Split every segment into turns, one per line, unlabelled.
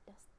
dah start.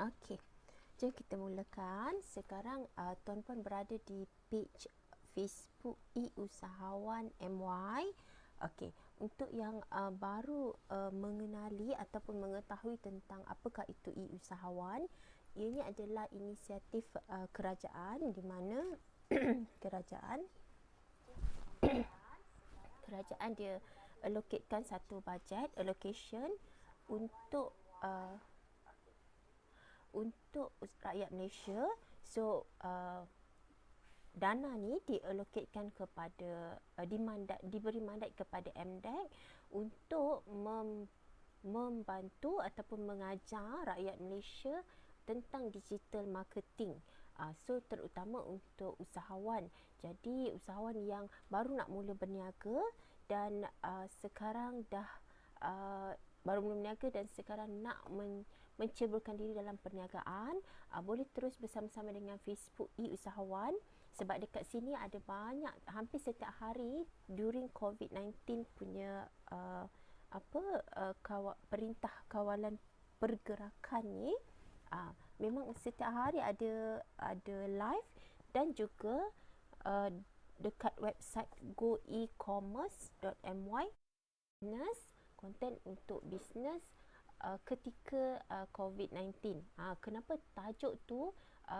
Okey. Jom kita mulakan. Sekarang tuan-puan berada di page Facebook E-Usahawan MY. Okey, untuk yang baru mengenali ataupun mengetahui tentang apakah itu E-Usahawan, ianya adalah inisiatif kerajaan di mana kerajaan kerajaan dia allocatekan satu bajet allocation untuk untuk rakyat Malaysia. So dana ni dialokatkan kepada diberi mandat kepada MDEC untuk membantu ataupun mengajar rakyat Malaysia tentang digital marketing. So terutama untuk usahawan. Jadi usahawan yang baru nak mula berniaga dan sekarang dah baru mula berniaga dan sekarang nak menceburkan diri dalam perniagaan, boleh terus bersama-sama dengan Facebook E-Usahawan, sebab dekat sini ada banyak, hampir setiap hari during COVID-19 punya perintah kawalan pergerakan ni, memang setiap hari ada live dan juga dekat website goecommerce.my, konten untuk bisnes ketika COVID-19. Kenapa tajuk tu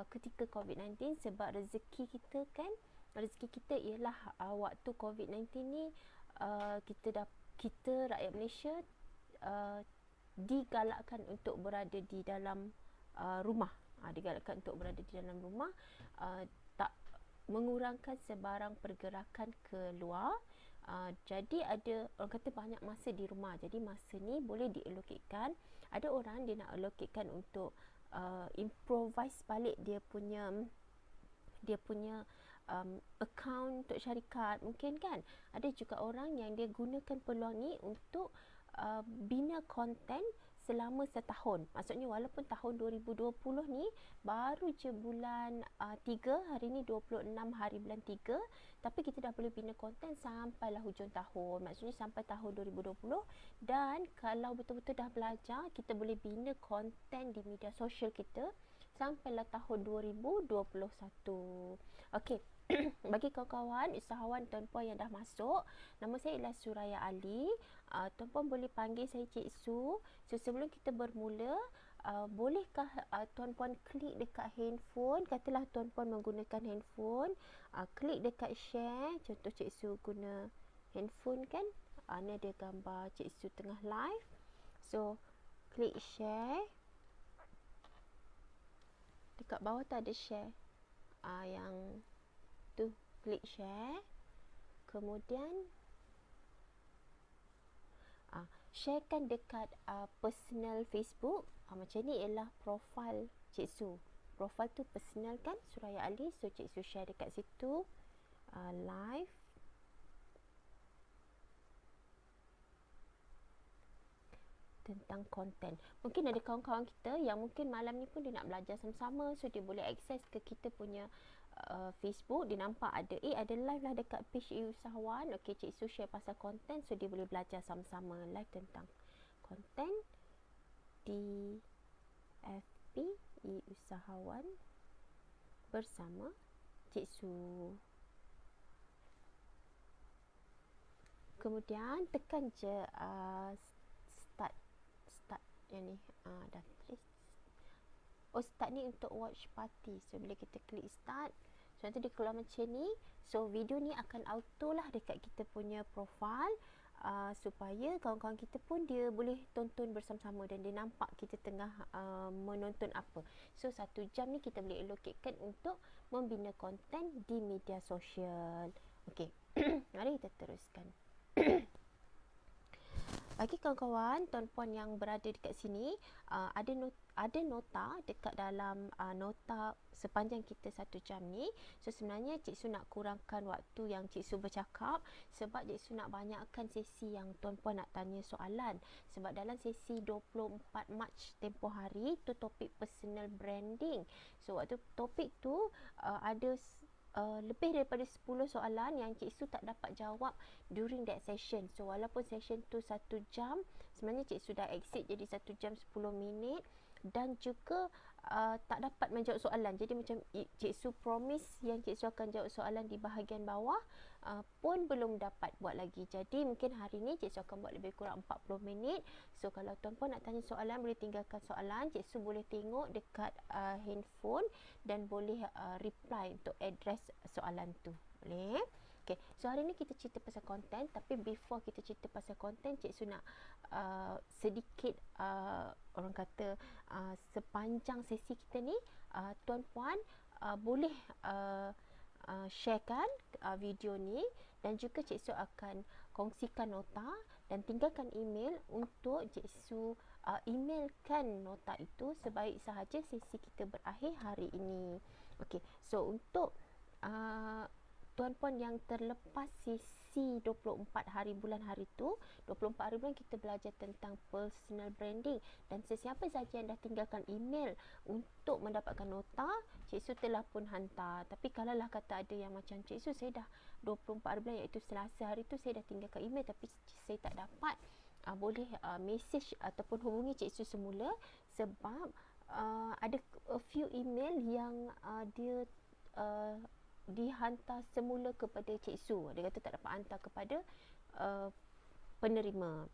ketika COVID-19? Sebab rezeki kita kan, rezeki kita ialah waktu COVID-19 ni kita rakyat Malaysia digalakkan untuk berada di dalam rumah. Digalakkan untuk berada di dalam rumah, tak mengurangkan sebarang pergerakan ke luar. Jadi ada orang kata banyak masa di rumah. Jadi masa ni boleh diallokatkan. Ada orang dia nak allokatkan untuk improvise balik dia punya account untuk syarikat mungkin kan. Ada juga orang yang dia gunakan peluang ni untuk bina konten selama setahun. Maksudnya walaupun tahun 2020 ni baru je bulan 3, hari ni 26 hari bulan 3, tapi kita dah boleh bina konten sampailah hujung tahun. Maksudnya sampai tahun 2020. Dan kalau betul-betul dah belajar, kita boleh bina konten di media sosial kita sampailah tahun 2021. Okey. Bagi kawan-kawan usahawan tuan-puan yang dah masuk, nama saya ialah Suraya Ali. Tuan-puan boleh panggil saya Cik Su. So sebelum kita bermula, bolehkah tuan-puan klik dekat handphone? Katalah tuan-puan menggunakan handphone, klik dekat share. Contoh Cik Su guna handphone kan, ni ada gambar Cik Su tengah live. So klik share. Dekat bawah tu ada share, yang tu klik share. Kemudian sharekan dekat personal Facebook. Macam ni ialah profil Cik Su, profile tu personal kan, Suraya Ali. So Cik Su share dekat situ live. Tentang konten. Mungkin ada kawan-kawan kita yang mungkin malam ni pun dia nak belajar sama-sama, so dia boleh akses ke kita punya Facebook. Dia nampak ada ada live lah dekat page usahawan. Okey, Cik Su share pasal konten, so dia boleh belajar sama-sama live tentang konten di FB usahawan bersama Cik Su. Kemudian tekan je start yang ni. Dah tulis. Start ni untuk watch party. So bila kita klik start, so nanti dia keluar macam ni. So video ni akan auto lah dekat kita punya profile, supaya kawan-kawan kita pun dia boleh tonton bersama-sama dan dia nampak kita tengah menonton apa. So 1 jam ni kita boleh allocatekan untuk membina konten di media sosial. Okey. Mari kita teruskan. Bagi kawan-kawan, tuan-puan yang berada dekat sini, ada nota dekat dalam nota sepanjang kita 1 jam ni. So sebenarnya Cik Su nak kurangkan waktu yang Cik Su bercakap, sebab Cik Su nak banyakkan sesi yang tuan-puan nak tanya soalan. Sebab dalam sesi 24 Mac tempoh hari tu topik personal branding. So waktu topik tu ada lebih daripada 10 soalan yang Cik Su tak dapat jawab during that session. So walaupun session tu 1 jam, sebenarnya Cik Su dah exceed jadi 1 jam 10 minit dan juga tak dapat menjawab soalan. Jadi macam Cik Su promise yang Cik Su akan jawab soalan di bahagian bawah, pun belum dapat buat lagi. Jadi mungkin hari ni Cik Su akan buat lebih kurang 40 minit. So kalau tuan-puan nak tanya soalan, boleh tinggalkan soalan. Cik Su boleh tengok dekat handphone dan boleh reply untuk address soalan tu. Boleh? Okay, so hari ni kita cerita pasal konten, tapi before kita cerita pasal konten, Cik Su nak sedikit orang kata sepanjang sesi kita ni, tuan-puan boleh sharekan video ni, dan juga Cik Su akan kongsikan nota dan tinggalkan email untuk Cik Su emailkan nota itu sebaik sahaja sesi kita berakhir hari ini. Okey, so untuk tuan-puan yang terlepas sesi 24 hari bulan hari tu, 24 hari bulan kita belajar tentang personal branding, dan sesiapa sahaja yang dah tinggalkan email untuk mendapatkan nota, Cik Su telah pun hantar. Tapi kalau lah kata ada yang macam Cik Su, saya dah 24 hari bulan, iaitu Selasa hari tu saya dah tinggalkan email tapi saya tak dapat, boleh message ataupun hubungi Cik Su semula, sebab ada a few email yang dia dihantar semula kepada Cik Su. Dia kata tak dapat hantar kepada penerima.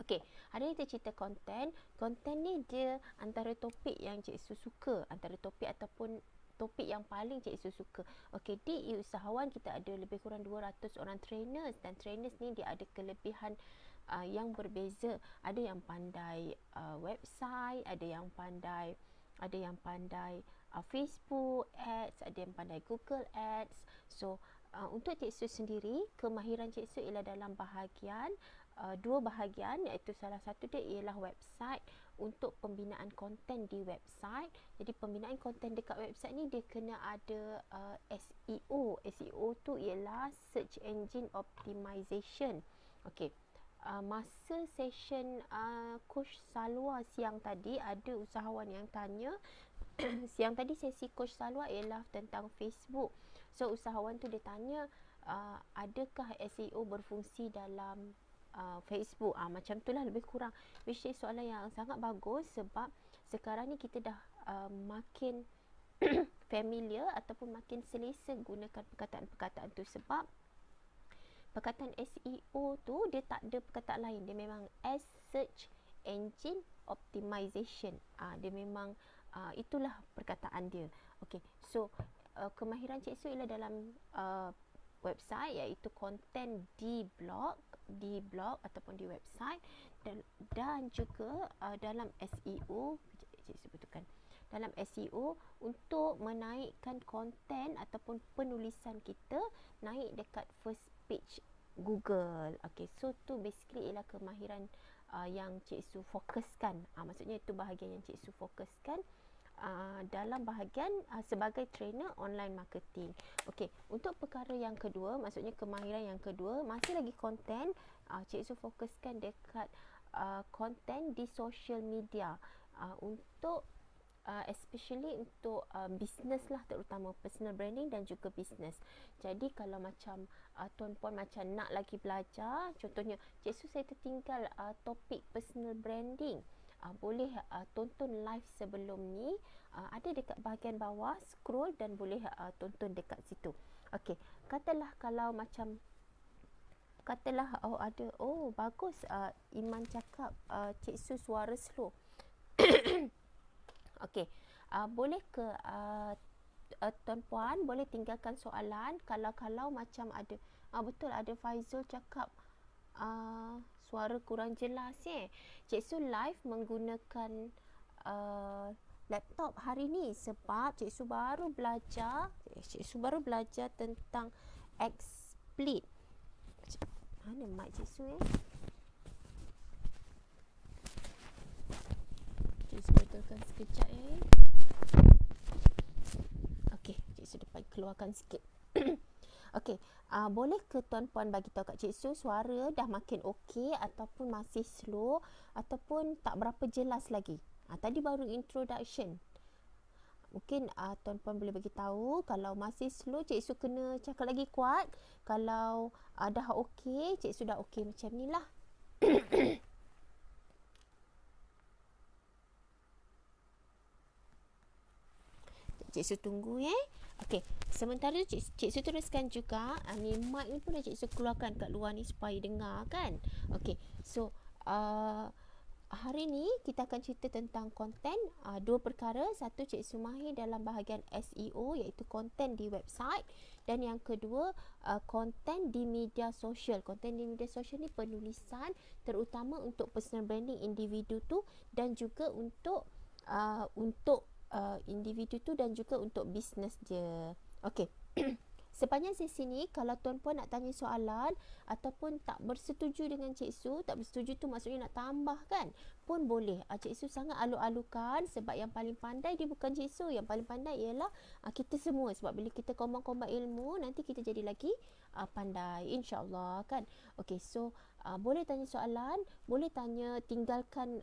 Okey, hari ni kita cerita konten. Konten ni dia antara topik yang Cik Su suka, antara topik ataupun topik yang paling Cik Su suka. Okey, di usahawan kita ada lebih kurang 200 orang trainers, dan trainers ni dia ada kelebihan yang berbeza. Ada yang pandai website, ada yang pandai Facebook Ads, ada yang pandai Google Ads. So untuk Cik Su sendiri, kemahiran Cik Su ialah dalam bahagian dua bahagian, iaitu salah satu dia ialah website, untuk pembinaan konten di website. Jadi pembinaan konten dekat website ni dia kena ada SEO. SEO tu ialah Search Engine Optimization. Okey. Masa session Coach Salwa siang tadi, ada usahawan yang tanya siang tadi sesi Coach Salwa ialah tentang Facebook. So usahawan tu dia tanya, adakah SEO berfungsi dalam Facebook? Macam itulah lebih kurang, which is soalan yang sangat bagus, sebab sekarang ni kita dah makin familiar ataupun makin selesa gunakan perkataan-perkataan tu, sebab perkataan SEO tu dia tak ada perkataan lain, dia memang Search Engine Optimization. Dia memang itulah perkataan dia. Okey, so kemahiran Cik Su ialah dalam website, iaitu konten di blog ataupun di website, dan juga dalam SEO. Cik Su betulkan, dalam SEO untuk menaikkan konten ataupun penulisan kita naik dekat first page Google. Okey, so tu basically ialah kemahiran yang Cik Su fokuskan. Maksudnya itu bahagian yang Cik Su fokuskan dalam bahagian sebagai trainer online marketing. Okey, untuk perkara yang kedua, maksudnya kemahiran yang kedua, masih lagi konten, Cik Su fokuskan dekat konten di social media untuk especially untuk business lah, terutama personal branding dan juga business. Jadi kalau macam tuan-puan macam nak lagi belajar, contohnya Cik Su saya tertinggal topik personal branding, boleh tonton live sebelum ni, ada dekat bahagian bawah, scroll dan boleh tonton dekat situ. Okey, katalah kalau macam ada, bagus, Iman cakap Cik Su suara slow. Okey, boleh ke tuan-puan boleh tinggalkan soalan kalau macam ada, betul ada Faizul cakap suara kurang jelas Cik Su live menggunakan laptop hari ni sebab Cik Su baru belajar tentang XSplit. Mana mic Cik Su Cik Su betulkan sekejap Okey, Cik Su dapat keluarkan sikit. Okey, boleh ke tuan-puan bagi tahu kat Cik Su suara dah makin okey ataupun masih slow ataupun tak berapa jelas lagi. Tadi baru introduction. Mungkin tuan-puan boleh bagi tahu. Kalau masih slow, Cik Su kena cakap lagi kuat. Kalau dah okey, Cik Su dah okey macam ni lah. Cik Su tunggu Okey, sementara Cik Su teruskan juga, ni mic ni pun dah Cik Su keluarkan kat luar ni supaya dengar kan. Okey, so hari ni kita akan cerita tentang konten, dua perkara. Satu, Cik Su mahir dalam bahagian SEO, iaitu konten di website, dan yang kedua konten di media sosial. Konten di media sosial ni penulisan terutama untuk personal branding individu tu dan juga untuk individu tu dan juga untuk bisnes dia. Okey. Sepanjang sesi ni, kalau tuan-puan nak tanya soalan ataupun tak bersetuju dengan Cik Su, tak bersetuju tu maksudnya nak tambah kan, pun boleh. Cik Su sangat alu-alukan sebab yang paling pandai dia bukan Cik Su, yang paling pandai ialah kita semua. Sebab bila kita kombang-kombang ilmu, nanti kita jadi lagi pandai, insya-Allah kan. Okey, so boleh tanya soalan, boleh tanya, tinggalkan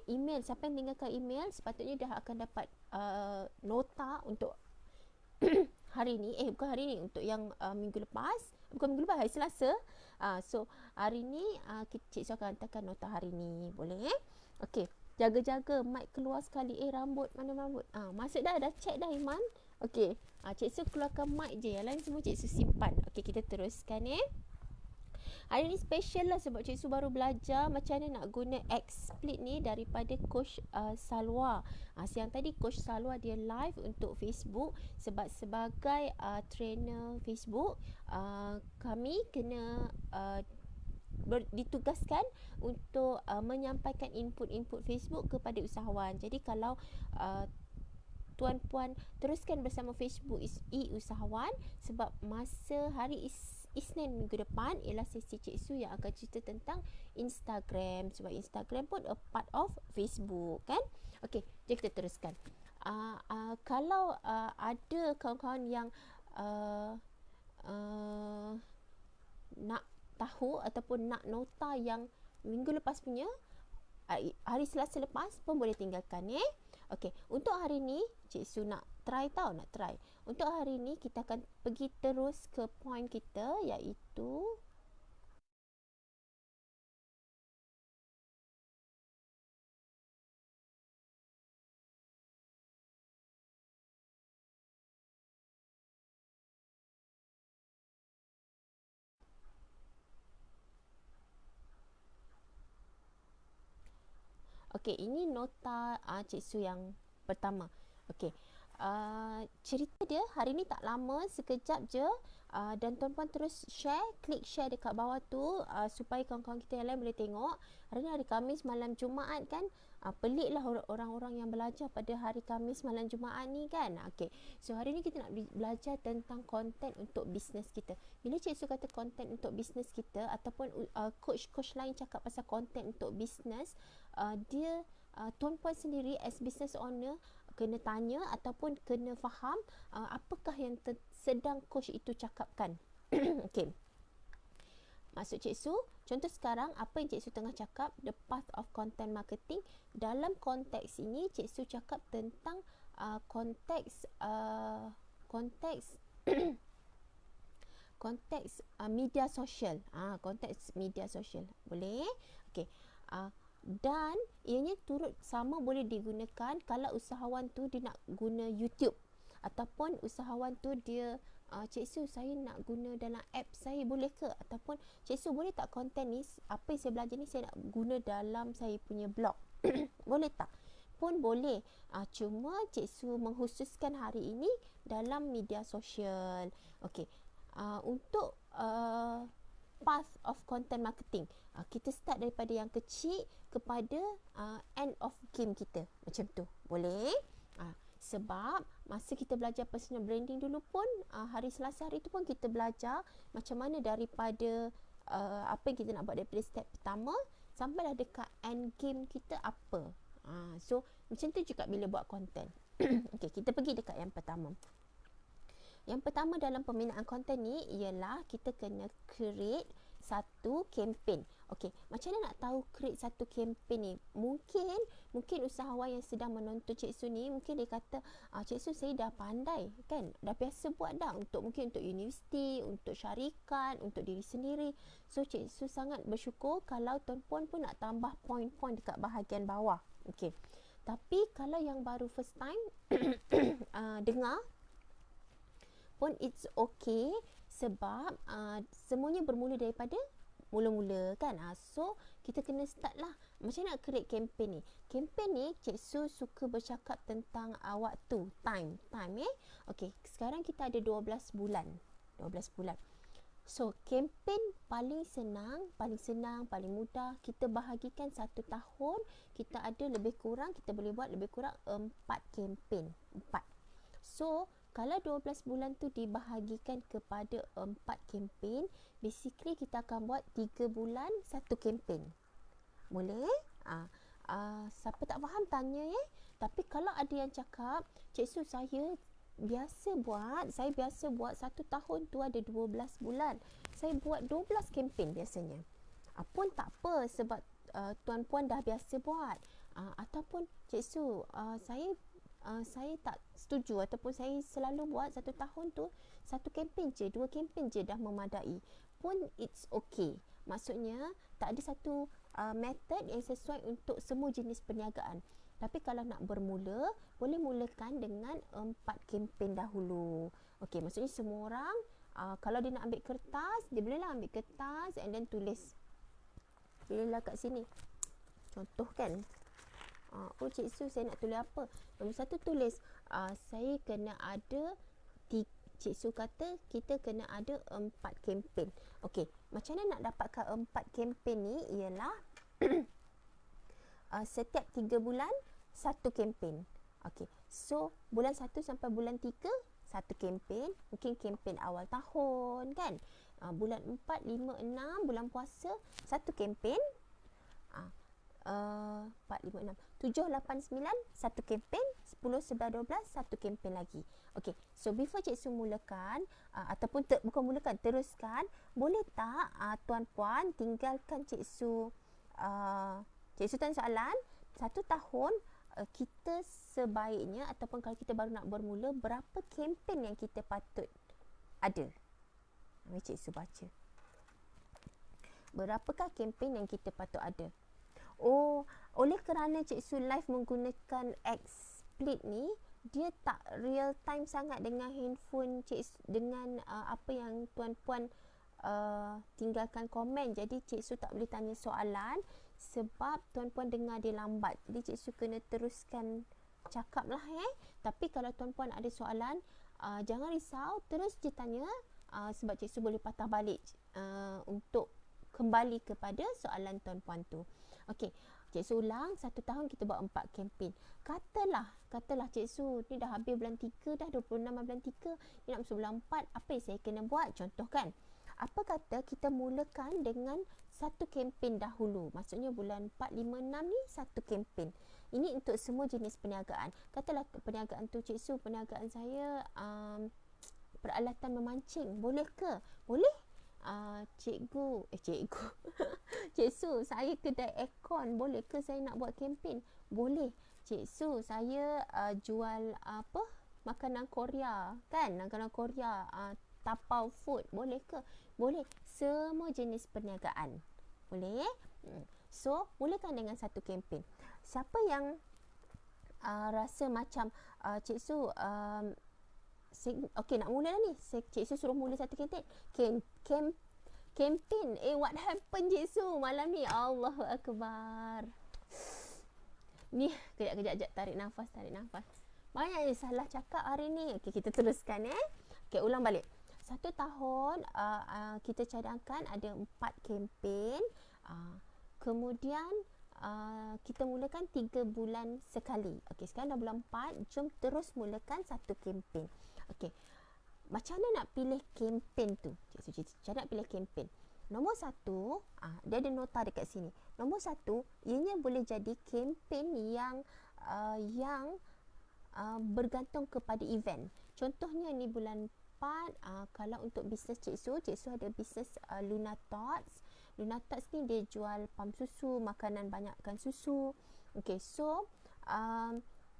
email. Siapa yang tinggalkan email sepatutnya dah akan dapat nota untuk hari ni, bukan hari ni, untuk yang minggu lepas, bukan minggu lepas, hari Selasa. So hari ni Cik Su akan hantarkan nota hari ni, boleh Okey, jaga-jaga mic keluar sekali. Rambut, mana rambut? Masuk dah check dah Iman. Okey, Cik Su keluarkan mic je, yang lain semua Cik Su simpan. Okey, kita teruskan Hari ni special lah sebab Cik Su baru belajar macam mana nak guna XSplit ni daripada Coach Salwa. Siang tadi Coach Salwa dia live untuk Facebook sebab sebagai trainer Facebook, kami kena ditugaskan untuk menyampaikan input-input Facebook kepada usahawan. Jadi kalau tuan-puan teruskan bersama Facebook usahawan sebab masa hari Isnin minggu depan ialah sesi Cik Su yang akan cerita tentang Instagram, sebab Instagram pun a part of Facebook kan. Okey, jadi kita teruskan. Kalau ada kawan-kawan yang nak tahu ataupun nak nota yang minggu lepas punya, hari Selasa lepas pun boleh tinggalkan Okey, untuk hari ni Cik Su nak try. Untuk hari ni kita akan pergi terus ke point kita, iaitu okey, ini nota Cik Su yang pertama. Okey, cerita dia hari ni tak lama, sekejap je, dan tuan-puan terus klik share dekat bawah tu supaya kawan-kawan kita yang lain boleh tengok. Hari ni hari Khamis malam Jumaat kan. Peliklah orang-orang yang belajar pada hari Khamis malam Jumaat ni kan. Okey, so hari ni kita nak belajar tentang konten untuk bisnes kita. Bila Cik Su kata konten untuk bisnes kita ataupun coach-coach lain cakap pasal konten untuk bisnes, dia tuan-puan sendiri as business owner kena tanya ataupun kena faham apakah yang sedang coach itu cakapkan. Okey. Maksud cikgu, contoh sekarang apa yang cikgu tengah cakap, the path of content marketing. Dalam konteks ini cikgu cakap tentang konteks konteks media sosial. Konteks media sosial. Boleh? Okey. Dan ianya turut sama boleh digunakan kalau usahawan tu dia nak guna YouTube, ataupun usahawan tu dia cikgu saya nak guna dalam app saya, boleh ke? Ataupun cikgu boleh tak konten ni, apa yang saya belajar ni saya nak guna dalam saya punya blog. Boleh tak? Pun boleh. Cuma cikgu mengkhususkan hari ini dalam media sosial. Okey. Untuk path of content marketing, kita start daripada yang kecil kepada end of game kita. Macam tu. Boleh? Sebab masa kita belajar personal branding dulu pun, hari Selasa hari tu pun kita belajar macam mana daripada apa yang kita nak buat daripada step pertama sampailah dekat end game kita apa. So macam tu juga bila buat konten. Okey, kita pergi dekat yang pertama. Yang pertama dalam pembinaan konten ni ialah kita kena create satu kempen. Okey, macam mana nak tahu create satu kempen ni? Mungkin usahawan yang sedang menonton cikgu ni, mungkin dia kata, cikgu saya dah pandai kan? Dah biasa buat dah mungkin untuk universiti, untuk syarikat, untuk diri sendiri. So cikgu sangat bersyukur kalau tuan-puan pun nak tambah poin-poin dekat bahagian bawah. Okey. Tapi kalau yang baru first time dengar pun it's okay, sebab semuanya bermula daripada mula-mula kan. So kita kena start lah macam nak create campaign ni. Campaign ni cikgu suka bercakap tentang waktu, time okey, sekarang kita ada 12 bulan. So campaign paling senang, paling mudah, kita bahagikan 1 tahun, kita ada lebih kurang, kita boleh buat lebih kurang 4 campaign. 4. So kalau 12 bulan tu dibahagikan kepada 4 kempen, basically kita akan buat 3 bulan 1 kempen. Boleh? Siapa tak faham tanya Tapi kalau ada yang cakap, cikgu saya biasa buat 1 tahun tu ada 12 bulan. Saya buat 12 kempen biasanya. Pun tak apa sebab tuan-puan dah biasa buat. Ataupun cikgu, saya tak setuju, ataupun saya selalu buat 1 tahun tu 1 kempen je, 2 kempen je dah memadai. Pun it's okay. Maksudnya tak ada satu method yang sesuai untuk semua jenis perniagaan. Tapi kalau nak bermula, boleh mulakan dengan 4 kempen dahulu. Okey, maksudnya semua orang kalau dia nak ambil kertas, dia bolehlah ambil kertas and then tulis. Pilihlah kat sini. Contoh kan. Cikgu saya nak tulis apa? Nombor 1 tulis saya kena ada cikgu kata kita kena ada 4 kempen. Okey, macam mana nak dapatkan 4 kempen ni ialah setiap 3 bulan 1 kempen. Okey, so bulan 1 sampai bulan 3 1 kempen, mungkin kempen awal tahun kan. Bulan 4, 5, 6 bulan puasa 1 kempen. 4, 5, 6, 7, 8, 9 1 kempen, 10, 11, 12 1 kempen lagi. Okey, so before cikgu mulakan ataupun bukan mulakan, teruskan, boleh tak tuan-puan tinggalkan cikgu tanya soalan 1 tahun kita sebaiknya, ataupun kalau kita baru nak bermula, berapa kempen yang kita patut ada? Mari cikgu baca. Berapakah kempen yang kita patut ada? Oleh kerana cikgu live menggunakan XSplit ni, dia tak real time sangat dengan handphone cikgu, dengan apa yang tuan-puan tinggalkan komen. Jadi cikgu tak boleh tanya soalan sebab tuan-puan dengar dia lambat. Jadi cikgu kena teruskan cakap lah Tapi kalau tuan-puan ada soalan, jangan risau, terus je tanya, sebab cikgu boleh patah balik untuk kembali kepada soalan tuan-puan tu. Okey, cikgu ulang, 1 tahun kita buat 4 kempen. Katalah cikgu ni dah habis bulan 3, dah 26 bulan 3, ni nak masuk bulan 4, apa yang saya kena buat? Contoh kan, apa kata kita mulakan dengan satu kempen dahulu. Maksudnya bulan 4, 5, 6 ni satu kempen. Ini untuk semua jenis perniagaan. Katalah perniagaan tu, Cik Su, perniagaan saya peralatan memancing. Boleh ke? Boleh. Cikgu Cik Su, saya kedai aircon, boleh ke saya nak buat kempen? Boleh. Cik Su, saya jual makanan Korea, kan? Makanan Korea, tapau food, boleh ke? Boleh. Semua jenis perniagaan. Boleh. So, mulakan dengan satu kempen. Siapa yang rasa macam Cik Su, okey, nak mula dah ni. Cik Su suruh mula satu kempen. Kempen. What happened Cik Su malam ni? Allahu Akbar. Ni, kejap. Tarik nafas. Banyak je salah cakap hari ni. Okey, kita teruskan Okey, ulang balik. 1 tahun kita cadangkan ada 4 kempen. Kemudian kita mulakan 3 bulan sekali. Okey, sekarang dah bulan 4. Jom terus mulakan satu kempen. Okey. Macam mana nak pilih kempen tu? Cik Su nak pilih kempen. Nombor 1, dia ada nota dekat sini. Nombor 1, ianya boleh jadi kempen yang bergantung kepada event. Contohnya ni bulan 4, kalau untuk bisnes Cik Su ada bisnes Luna Tots. Luna Tots ni dia jual pam susu, makanan banyakkan susu. Okey, so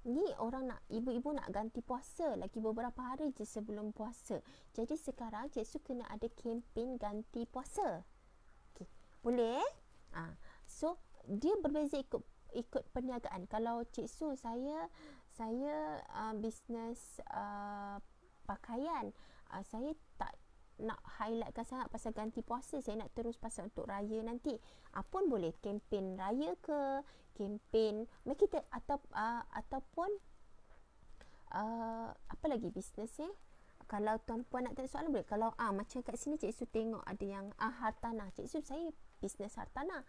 ni orang nak, ibu-ibu nak ganti puasa lagi beberapa hari je sebelum puasa. Jadi sekarang Cik Su kena ada kempen ganti puasa. Okey, boleh? So dia berbeza ikut perniagaan. Kalau Cik Su, saya bisnes pakaian. Saya tak nak highlightkan sangat pasal ganti puasa, saya nak terus pasal untuk raya nanti. Pun boleh kempen raya ke, kempen kita ataupun apa lagi bisnes Kalau tuan-puan nak tanya soalan boleh. Kalau macam kat sini Cik Su tengok ada yang hartanah. Cik Su, saya bisnes hartanah.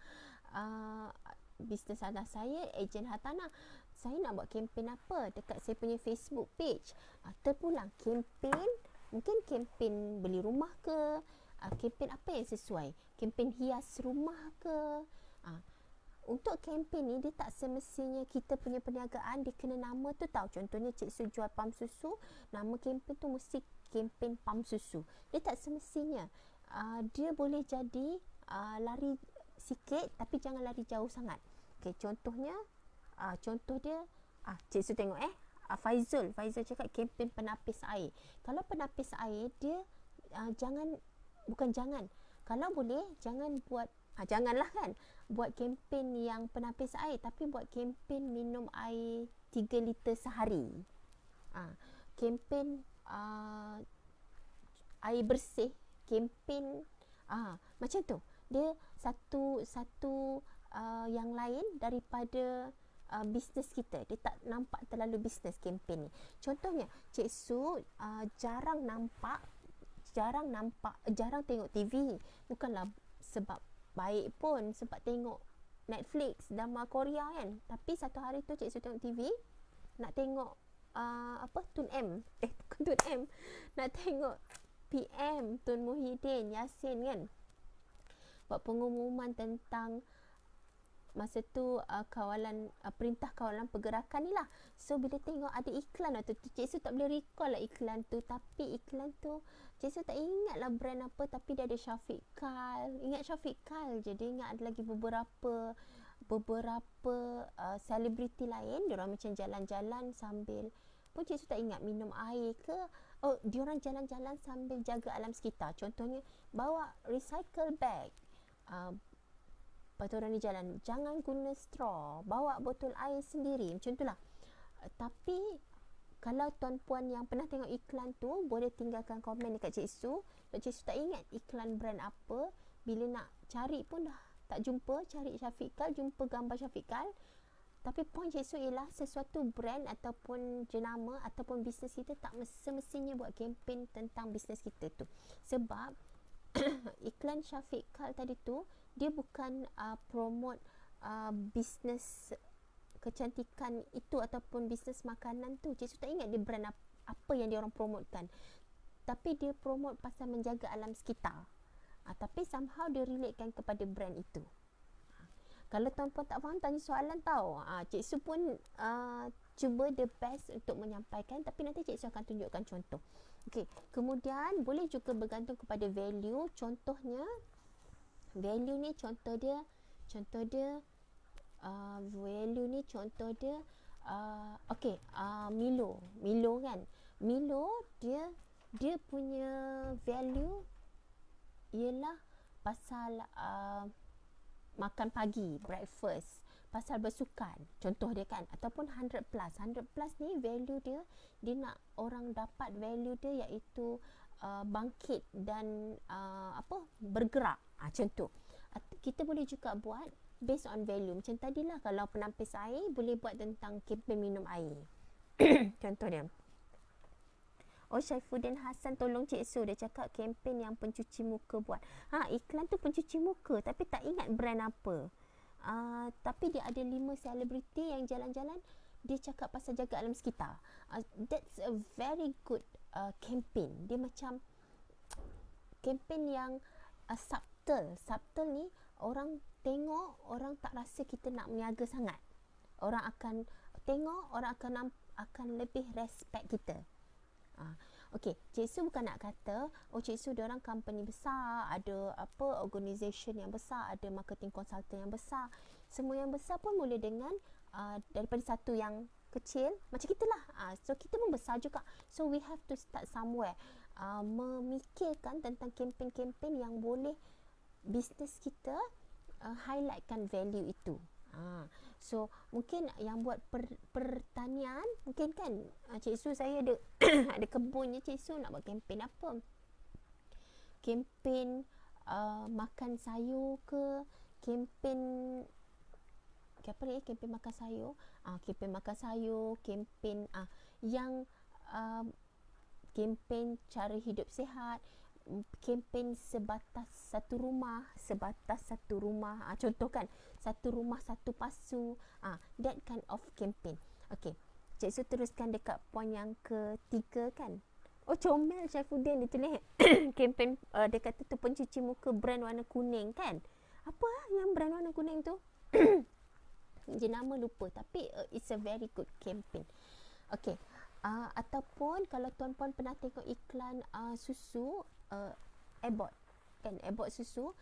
Bisnes saya ejen hartanah. Saya nak buat kempen apa dekat saya punya Facebook page. Terpulang kempen, mungkin kempen beli rumah ke, kempen apa yang sesuai, kempen hias rumah ke. Untuk kempen ni dia tak semestinya kita punya perniagaan dia kena nama tu tahu. Contohnya Cik Su jual pam susu, nama kempen tu mesti kempen pam susu. Dia tak semestinya. Dia boleh jadi lari sikit tapi jangan lari jauh sangat. Okey, contohnya contoh dia Cik Su tengok Faizul cakap kempen penapis air. Kalau penapis air dia kalau boleh jangan buat janganlah kan buat kempen yang penapis air, tapi buat kempen minum air 3 liter sehari. Kempen air bersih, kempen macam tu. Dia satu yang lain daripada bisnes kita. Dia tak nampak terlalu bisnes kempen ni. Contohnya Cik Su jarang tengok TV. Bukanlah sebab baik pun, sebab tengok Netflix, drama Korea kan. Tapi satu hari tu Cik Su tengok TV, nak tengok Tun M. Tun M. Nak tengok PM Tun Muhyiddin Yassin kan. Buat pengumuman tentang masa tu perintah kawalan pergerakan ni lah. So bila tengok ada iklan waktu tu, Cik Su tak boleh recall lah iklan tu. Tapi iklan tu Cik Su tak ingat lah brand apa, tapi dia ada Syafiq Kyle. Ingat Syafiq Kyle je. Dia ingat ada lagi beberapa selebriti lain. Diorang macam jalan-jalan sambil pun Cik Su tak ingat minum air ke. Diorang jalan-jalan sambil jaga alam sekitar. Contohnya bawa recycle bag. Lepas tu orang ni jalan, jangan guna straw, bawa botol air sendiri, macam tu lah. Tapi kalau tuan-puan yang pernah tengok iklan tu, boleh tinggalkan komen dekat Cik Su. Cik Su tak ingat iklan brand apa, bila nak cari pun dah tak jumpa. Cari Syafiq Kyle, jumpa gambar Syafiq Kyle. Tapi poin Cik Su ialah sesuatu brand ataupun jenama ataupun bisnes kita tak semestinya buat kempen tentang bisnes kita tu. Sebab iklan Syafiq Kyle tadi tu dia bukan promote bisnes kecantikan itu ataupun bisnes makanan tu. Cik Su tak ingat dia brand apa yang dia orang promotekan. Tapi dia promote pasal menjaga alam sekitar. Tapi somehow dia relatekan kepada brand itu. Kalau tuan-puan tak faham, tanya soalan tau. Cik Su pun cuba the best untuk menyampaikan, tapi nanti Cik Su akan tunjukkan contoh. Okey, kemudian boleh juga bergantung kepada value. Contohnya, value ni contoh dia value ni contoh dia Milo kan. Milo dia punya value ialah pasal makan pagi, breakfast, pasal bersukan, contoh dia kan, ataupun 100 plus. 100 plus ni value dia nak orang dapat value dia iaitu bangkit dan bergerak. Contoh. Kita boleh juga buat based on value. Macam tadilah, kalau penampis air boleh buat tentang kempen minum air. Contoh dia. Syaifuddin Hassan tolong Cik Su, dia cakap kempen yang pencuci muka buat. Iklan tu pencuci muka tapi tak ingat brand apa. Tapi dia ada 5 selebriti yang jalan-jalan, dia cakap pasal jaga alam sekitar. That's a very good campaign. Dia macam campaign yang subtle. Subtle ni orang tengok, orang tak rasa kita nak meniaga sangat. Orang akan tengok, orang akan lebih respect kita. Okey, Cik Su bukan nak kata Cik Su dia orang company besar, ada organisation yang besar, ada marketing consultant yang besar. Semua yang besar pun mula dengan daripada satu yang kecil, macam kita lah. So kita pun besar juga. So we have to start somewhere. Memikirkan tentang kempen-kempen yang boleh bisnes kita highlightkan value itu. So mungkin yang buat pertanian, mungkin kan Cik Su, saya ada ada kebunnya Cik Su, nak buat kempen apa? Kempen makan sayur ke, kempen apa ni, kempen makan sayur. Kempen makan sayur, kempen yang kempen cara hidup sihat, kempen sebatas satu rumah, contoh kan, satu rumah satu pasu, that kind of campaign. Okey, Cik Su teruskan dekat poin yang ketiga kan. Comel Syaifuddin dia tulis kempen, dia kata tu pencuci muka brand warna kuning kan. Apa yang brand warna kuning tu? Jenama lupa, tapi it's a very good campaign. Okey, ataupun kalau tuan-puan pernah tengok iklan susu, Abbott kan, Abbott susu,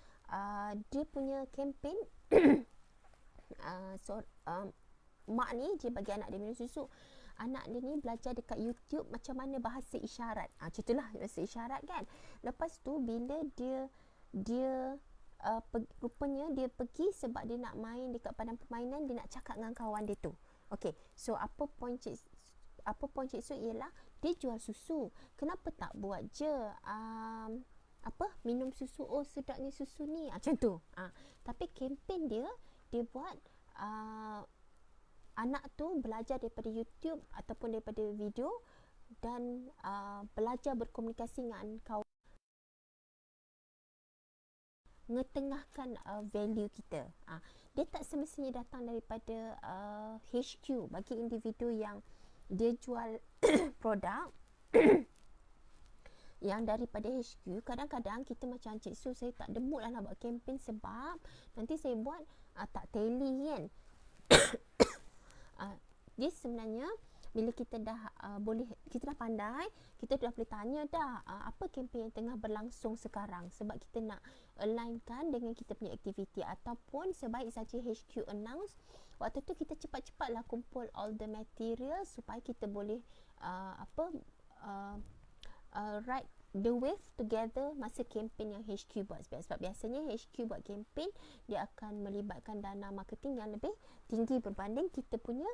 dia punya campaign mak ni dia bagi anak dia minum susu. Anak dia ni belajar dekat YouTube macam mana bahasa isyarat. Contohlah bahasa isyarat kan. Lepas tu bila dia rupanya dia pergi sebab dia nak main dekat padang permainan, dia nak cakap dengan kawan dia tu. Okey, so apa poin Cik Su ialah dia jual susu. Kenapa tak buat je minum susu, sedapnya susu ni, macam tu. Tapi kempen dia buat anak tu belajar daripada YouTube ataupun daripada video dan belajar berkomunikasi dengan kawan, ngetengahkan value kita. Dia tak semestinya datang daripada HQ. Bagi individu yang dia jual produk yang daripada HQ, kadang-kadang kita macam Cik Su, saya tak ada mood lah nak buat kempen sebab nanti saya buat tak tally kan. Dia sebenarnya bila kita dah kita dah pandai, kita dah boleh tanya dah apa kempen yang tengah berlangsung sekarang, sebab kita nak alignkan dengan kita punya aktiviti. Ataupun sebaik saja HQ announce, waktu tu kita cepat-cepatlah kumpul all the material supaya kita boleh ride the wave together masa kempen yang HQ buat. Sebab biasanya HQ buat kempen, dia akan melibatkan dana marketing yang lebih tinggi berbanding kita punya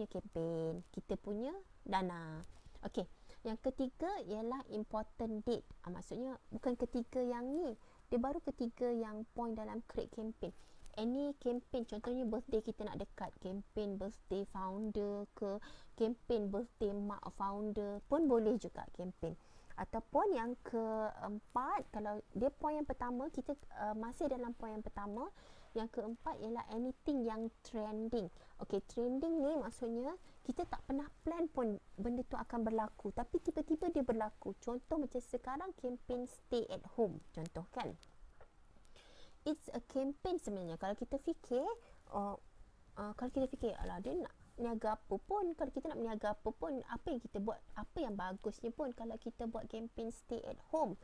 kempen, kita punya dana. Okey, yang ketiga ialah important date. Maksudnya bukan ketiga yang ni, dia baru ketiga yang point dalam create campaign. Any campaign, contohnya birthday kita nak dekat, campaign birthday founder ke, campaign birthday mak founder pun boleh juga campaign. Ataupun yang keempat, kalau dia poin yang pertama, kita masih dalam poin yang pertama. Yang keempat ialah anything yang trending. Okey, trending ni maksudnya kita tak pernah plan pun benda tu akan berlaku, tapi tiba-tiba dia berlaku. Contoh macam sekarang kempen stay at home, contoh kan. It's a campaign sebenarnya. Kalau kita fikir, alah dia nak niaga apa pun, kalau kita nak berniaga apa pun, apa yang kita buat, apa yang bagusnya pun kalau kita buat kempen stay at home.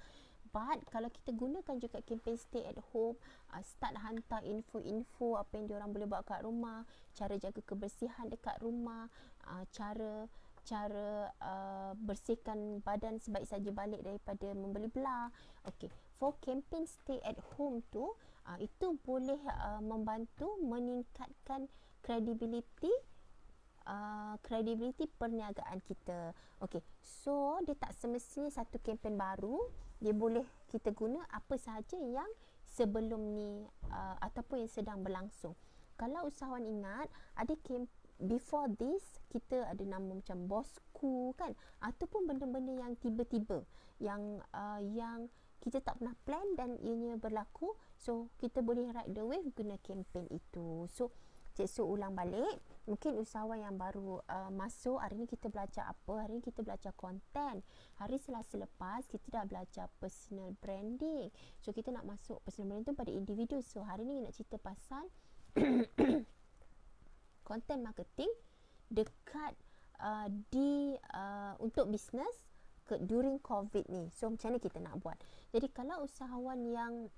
But kalau kita gunakan juga kempen stay at home, start hantar info-info apa yang diorang boleh buat kat rumah, cara jaga kebersihan dekat rumah, cara bersihkan badan sebaik saja balik daripada membeli belah. Okey, for campaign stay at home tu, itu boleh membantu meningkatkan kredibiliti perniagaan kita. Okey, so dia tak semestinya satu kempen baru, dia boleh kita guna apa sahaja yang sebelum ni ataupun yang sedang berlangsung. Kalau usahawan ingat, ada before this kita ada nama macam bosku kan, ataupun benda-benda yang tiba-tiba yang kita tak pernah plan dan ianya berlaku, so kita boleh ride the wave guna kempen itu. So Cik Su ulang balik, mungkin usahawan yang baru masuk, hari ni kita belajar apa? Hari ni kita belajar konten. Hari Selasa lepas kita dah belajar personal branding. So kita nak masuk personal branding tu pada individu. So hari ni nak cerita pasal content marketing dekat untuk bisnes during COVID ni. So macam mana kita nak buat? Jadi kalau usahawan yang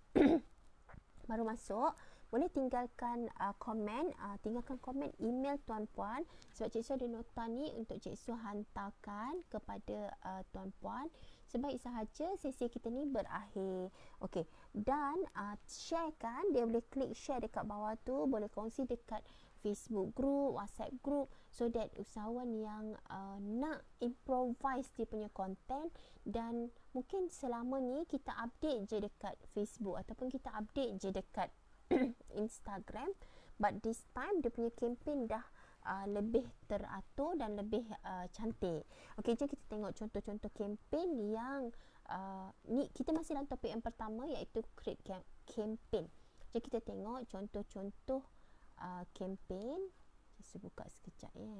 baru masuk, boleh tinggalkan komen email tuan-puan, sebab Cik Su ada nota ni untuk Cik Su hantarkan kepada tuan-puan. Sebaik sahaja sesi kita ni berakhir. Okey, dan share kan, dia boleh klik share dekat bawah tu, boleh kongsi dekat Facebook group, WhatsApp group, so that usahawan yang nak improvise dia punya konten, dan mungkin selama ni kita update je dekat Facebook ataupun kita update je dekat Instagram, but this time dia punya kempen dah lebih teratur dan lebih cantik. Okey, jom kita tengok contoh-contoh kempen yang ni kita masih dalam topik yang pertama, iaitu create campaign. Jom kita tengok contoh-contoh kempen. Saya buka sekejap ya.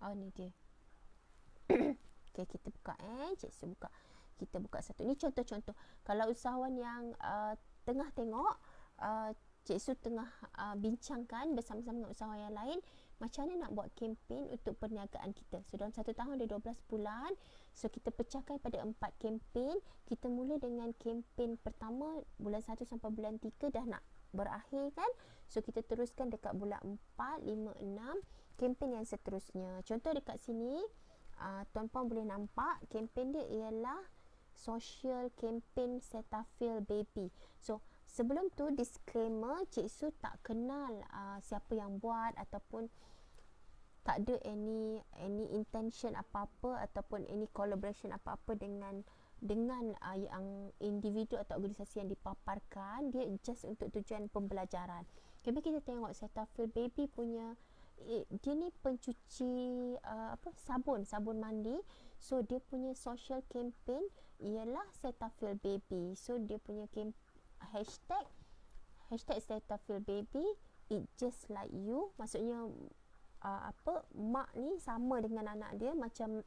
Oh, ni dia. Okay, kita buka Cik Su buka. Kita buka satu. Ni contoh-contoh. Kalau usahawan yang tengah tengok, Cik Su tengah bincangkan bersama-sama dengan usahawan yang lain, macam mana nak buat kempen untuk perniagaan kita. So dalam satu tahun ada 12 bulan. So kita pecahkan pada 4 kempen. Kita mula dengan kempen pertama bulan 1 sampai bulan 3 dah nak berakhir kan. So kita teruskan dekat bulan 4, 5, 6 kempen yang seterusnya. Contoh dekat sini, tuan-puan boleh nampak kempen dia ialah social campaign Cetaphil baby. So sebelum tu disclaimer, Cik Su tak kenal siapa yang buat, ataupun tak ada any intention apa-apa ataupun any collaboration apa-apa dengan yang individu atau organisasi yang dipaparkan. Dia just untuk tujuan pembelajaran. Mari kita tengok Cetaphil baby punya, dia ni pencuci sabun mandi. So dia punya social campaign ialah Cetaphil baby. So dia punya hashtag Cetaphil baby, it just like you. Maksudnya mak ni sama dengan anak dia, macam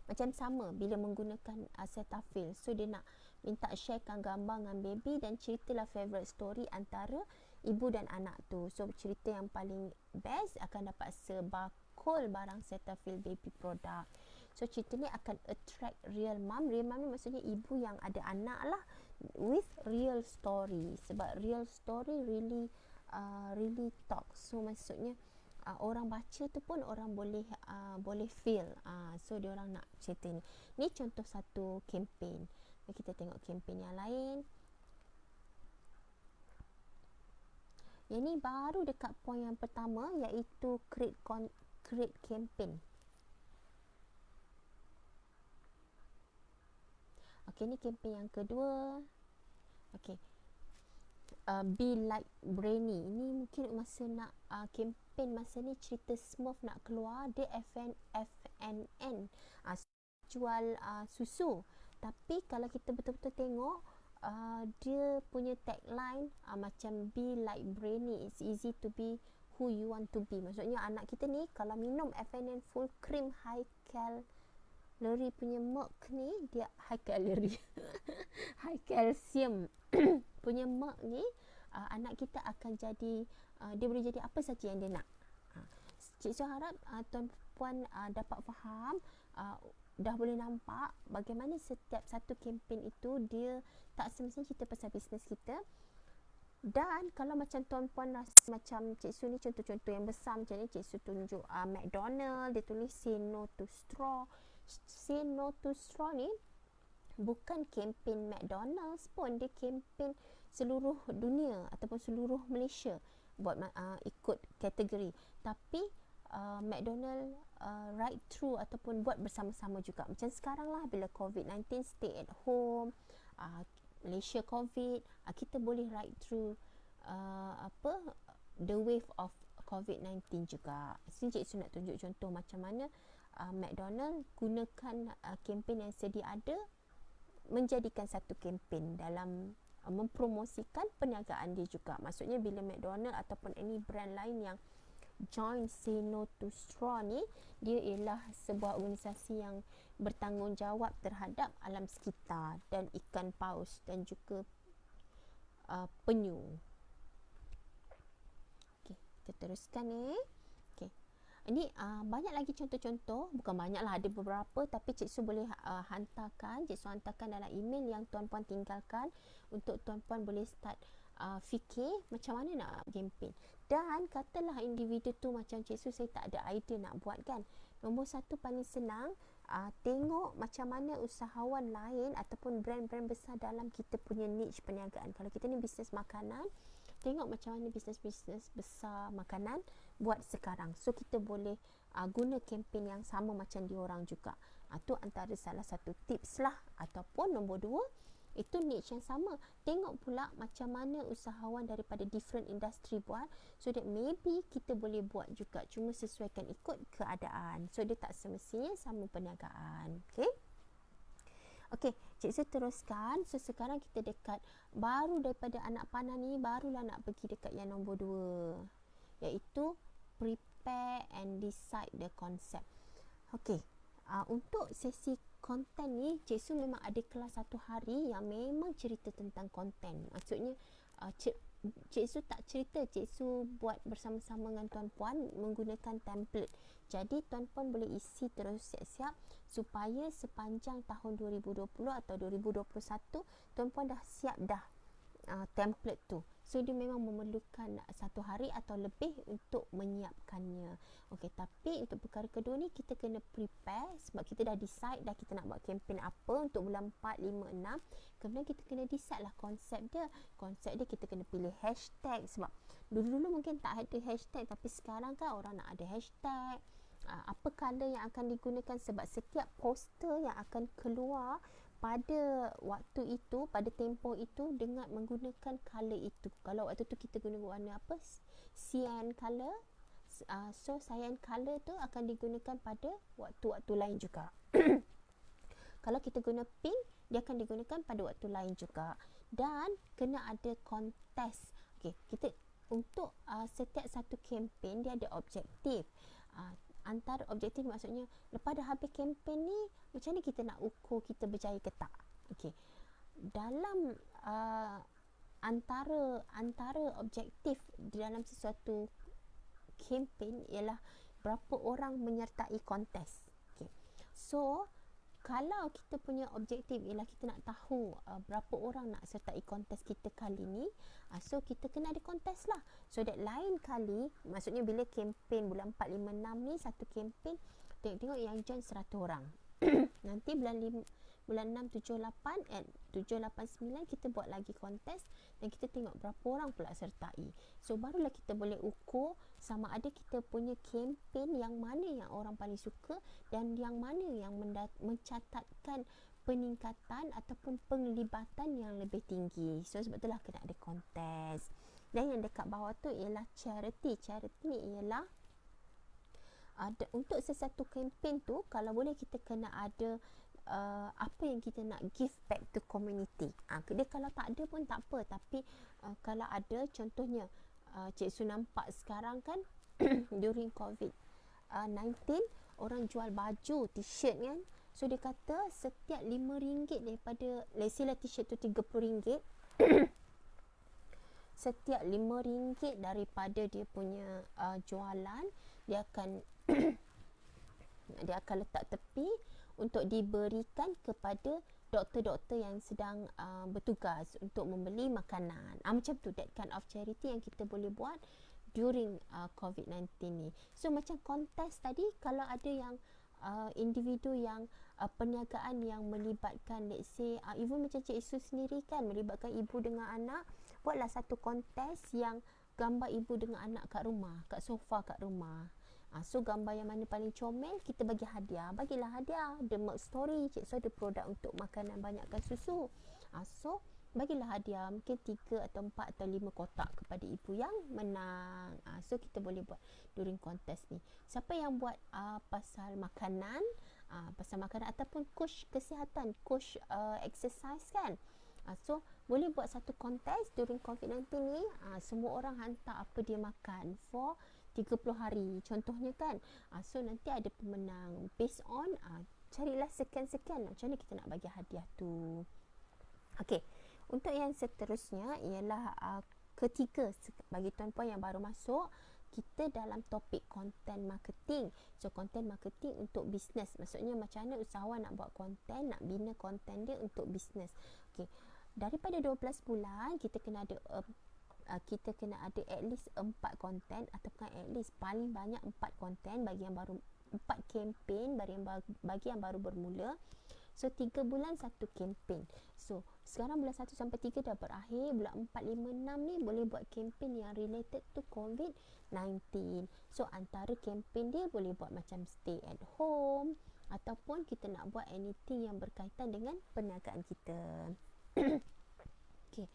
macam sama bila menggunakan Cetaphil. So dia nak minta sharekan gambar dengan baby dan ceritalah favorite story antara ibu dan anak tu. So cerita yang paling best akan dapat sebakul barang Cetaphil baby product. So cerita ni akan attract real mom. Real mom ni maksudnya ibu yang ada anak lah, with real story. Sebab real story really talk. So maksudnya orang baca tu pun orang boleh feel. So dia orang nak cerita ni. Ni contoh satu kempen. Kita tengok kempen yang lain. Yang ni baru dekat poin yang pertama, iaitu create campaign. Okey, ni kempen yang kedua. Okey. Be Like Brainy. Ini mungkin masa nak kempen masa ni cerita Smurf nak keluar, dia FNN, jual susu. Tapi kalau kita betul-betul tengok, dia punya tagline macam Be Like Brainy, it's easy to be who you want to be. Maksudnya anak kita ni kalau minum FNN full cream high calorie punya milk ni, dia high calorie high calcium punya milk ni, anak kita akan jadi dia boleh jadi apa saja yang dia nak. Cik Su harap tuan-puan dapat faham, dah boleh nampak bagaimana setiap satu kempen itu dia tak semestinya cerita pasal bisnes kita. Dan kalau macam tuan-puan rasa macam Cik Su ni contoh-contoh yang besar macam ni, Cik Su tunjuk McDonald, dia tulis say no to straw. Say no to straw ni bukan kempen McDonald's pun, dia kempen seluruh dunia ataupun seluruh Malaysia buat ikut kategori. Tapi McDonald right through ataupun buat bersama-sama juga. Macam sekarang lah bila COVID-19 stay at home, Malaysia COVID, kita boleh ride through the wave of COVID-19 juga. Sini Cik Su nak tunjuk contoh macam mana McDonald gunakan kempen yang sedia ada menjadikan satu kempen dalam mempromosikan perniagaan dia juga. Maksudnya bila McDonald ataupun any brand lain yang join Say No to Straw ni, dia ialah sebuah organisasi yang bertanggungjawab terhadap alam sekitar dan ikan paus dan juga penyu. Okey, kita teruskan ni. Okey. Ini banyak lagi contoh-contoh, bukan banyak lah, ada beberapa, tapi Cik Su boleh Cik Su hantarkan dalam email yang tuan-puan tinggalkan untuk tuan-puan boleh start fikir macam mana nak kempen. Dan katalah individu tu macam Cik Su, saya tak ada idea nak buat kan. Nombor satu paling senang, tengok macam mana usahawan lain ataupun brand-brand besar dalam kita punya niche perniagaan. Kalau kita ni bisnes makanan, tengok macam mana bisnes-bisnes besar makanan buat sekarang. So kita boleh guna kempen yang sama macam diorang juga. Tu antara salah satu tips lah. Ataupun nombor dua, itu niche yang sama. Tengok pula macam mana usahawan daripada different industry buat, so that maybe kita boleh buat juga, cuma sesuaikan ikut keadaan. So dia tak semestinya sama perniagaan. Okey, Cik Su teruskan. So sekarang kita dekat baru daripada anak panah ni, barulah nak pergi dekat yang nombor 2, iaitu prepare and decide the concept. Okey, untuk sesi konten ni, Cik Su memang ada kelas satu hari yang memang cerita tentang konten. Maksudnya Cik Su tak cerita, Cik Su buat bersama-sama dengan tuan-puan menggunakan template. Jadi tuan-puan boleh isi terus siap-siap supaya sepanjang tahun 2020 atau 2021 tuan-puan dah siap dah template tu. So dia memang memerlukan satu hari atau lebih untuk menyiapkannya. Okey, tapi untuk perkara kedua ni kita kena prepare sebab kita dah decide dah kita nak buat kempen apa untuk bulan 4, 5, 6. Kemudian kita kena decide lah konsep dia. Konsep dia kita kena pilih hashtag sebab dulu-dulu mungkin tak ada hashtag, tapi sekarang kan orang nak ada hashtag. Apa color yang akan digunakan sebab setiap poster yang akan keluar pada waktu itu, pada tempoh itu dengan menggunakan color itu. Kalau waktu tu kita guna warna apa? Cyan color. So cyan color tu akan digunakan pada waktu-waktu lain juga. Kalau kita guna pink, dia akan digunakan pada waktu lain juga. Dan kena ada kontes. Okey, kita untuk setiap satu kempen dia ada objektif. Antara objektif maksudnya lepas dah habis kempen ni, macam mana kita nak ukur kita berjaya ke tak. Okey, dalam antara objektif di dalam sesuatu kempen ialah berapa orang menyertai kontes. Okey, so kalau kita punya objektif ialah kita nak tahu berapa orang nak sertai kontes kita kali ni, so kita kena ada kontes lah. So that lain kali, maksudnya bila kempen bulan 4, 5, 6 ni satu kempen, tengok yang join 100 orang. Nanti bulan 6, 7, 8 and 7, 8, 9 kita buat lagi kontes dan kita tengok berapa orang pula sertai. So barulah kita boleh ukur sama ada kita punya kempen yang mana yang orang paling suka dan yang mana yang mencatatkan peningkatan ataupun penglibatan yang lebih tinggi. So sebab itulah kena ada kontes. Dan yang dekat bawah tu ialah charity. Charity ni ialah untuk sesuatu kempen tu, kalau boleh kita kena ada apa yang kita nak give back to community. Dia kalau tak ada pun tak apa, tapi kalau ada, contohnya Cik Su nampak sekarang kan during COVID-19 orang jual baju, t-shirt kan. So dia kata setiap RM5 daripada, let's say lah t-shirt tu RM30, setiap RM5 daripada dia punya jualan, dia akan dia akan letak tepi untuk diberikan kepada doktor-doktor yang sedang bertugas untuk membeli makanan. Macam tu, that kind of charity yang kita boleh buat during COVID-19 ni. So macam kontes tadi, kalau ada yang individu yang perniagaan yang melibatkan, let's say even macam Cik Su sendiri kan, melibatkan ibu dengan anak, buatlah satu kontes yang gambar ibu dengan anak kat rumah, kat sofa kat rumah. So gambar yang mana paling comel, kita bagi hadiah. Bagilah hadiah. The Milk Story, Cik Su ada produk untuk makanan banyakkan susu. So bagilah hadiah, mungkin 3 atau 4 atau 5 kotak kepada ibu yang menang. So kita boleh buat during kontes ni. Siapa yang buat pasal makanan, ataupun coach kesihatan, coach exercise kan. So boleh buat satu kontes during COVID-19 ni. Semua orang hantar apa dia makan for 30 hari contohnya kan. So nanti ada pemenang based on carilah sekian-sekian, macam mana kita nak bagi hadiah tu. Okey, untuk yang seterusnya ialah ketiga, bagi tuan-puan yang baru masuk, kita dalam topik content marketing. So content marketing untuk bisnes, maksudnya macam mana usahawan nak buat konten, nak bina konten dia untuk bisnes. Okey, daripada 12 bulan kita kena ada at least 4 konten, ataupun at least paling banyak 4 konten bagi yang baru, 4 kempen bagi yang baru bermula. So 3 bulan 1 kempen. So sekarang bulan 1 sampai 3 dah berakhir. Bulan 4, 5, 6 ni boleh buat kempen yang related to COVID-19. So antara kempen dia boleh buat macam stay at home, ataupun kita nak buat anything yang berkaitan dengan perniagaan kita. Okay.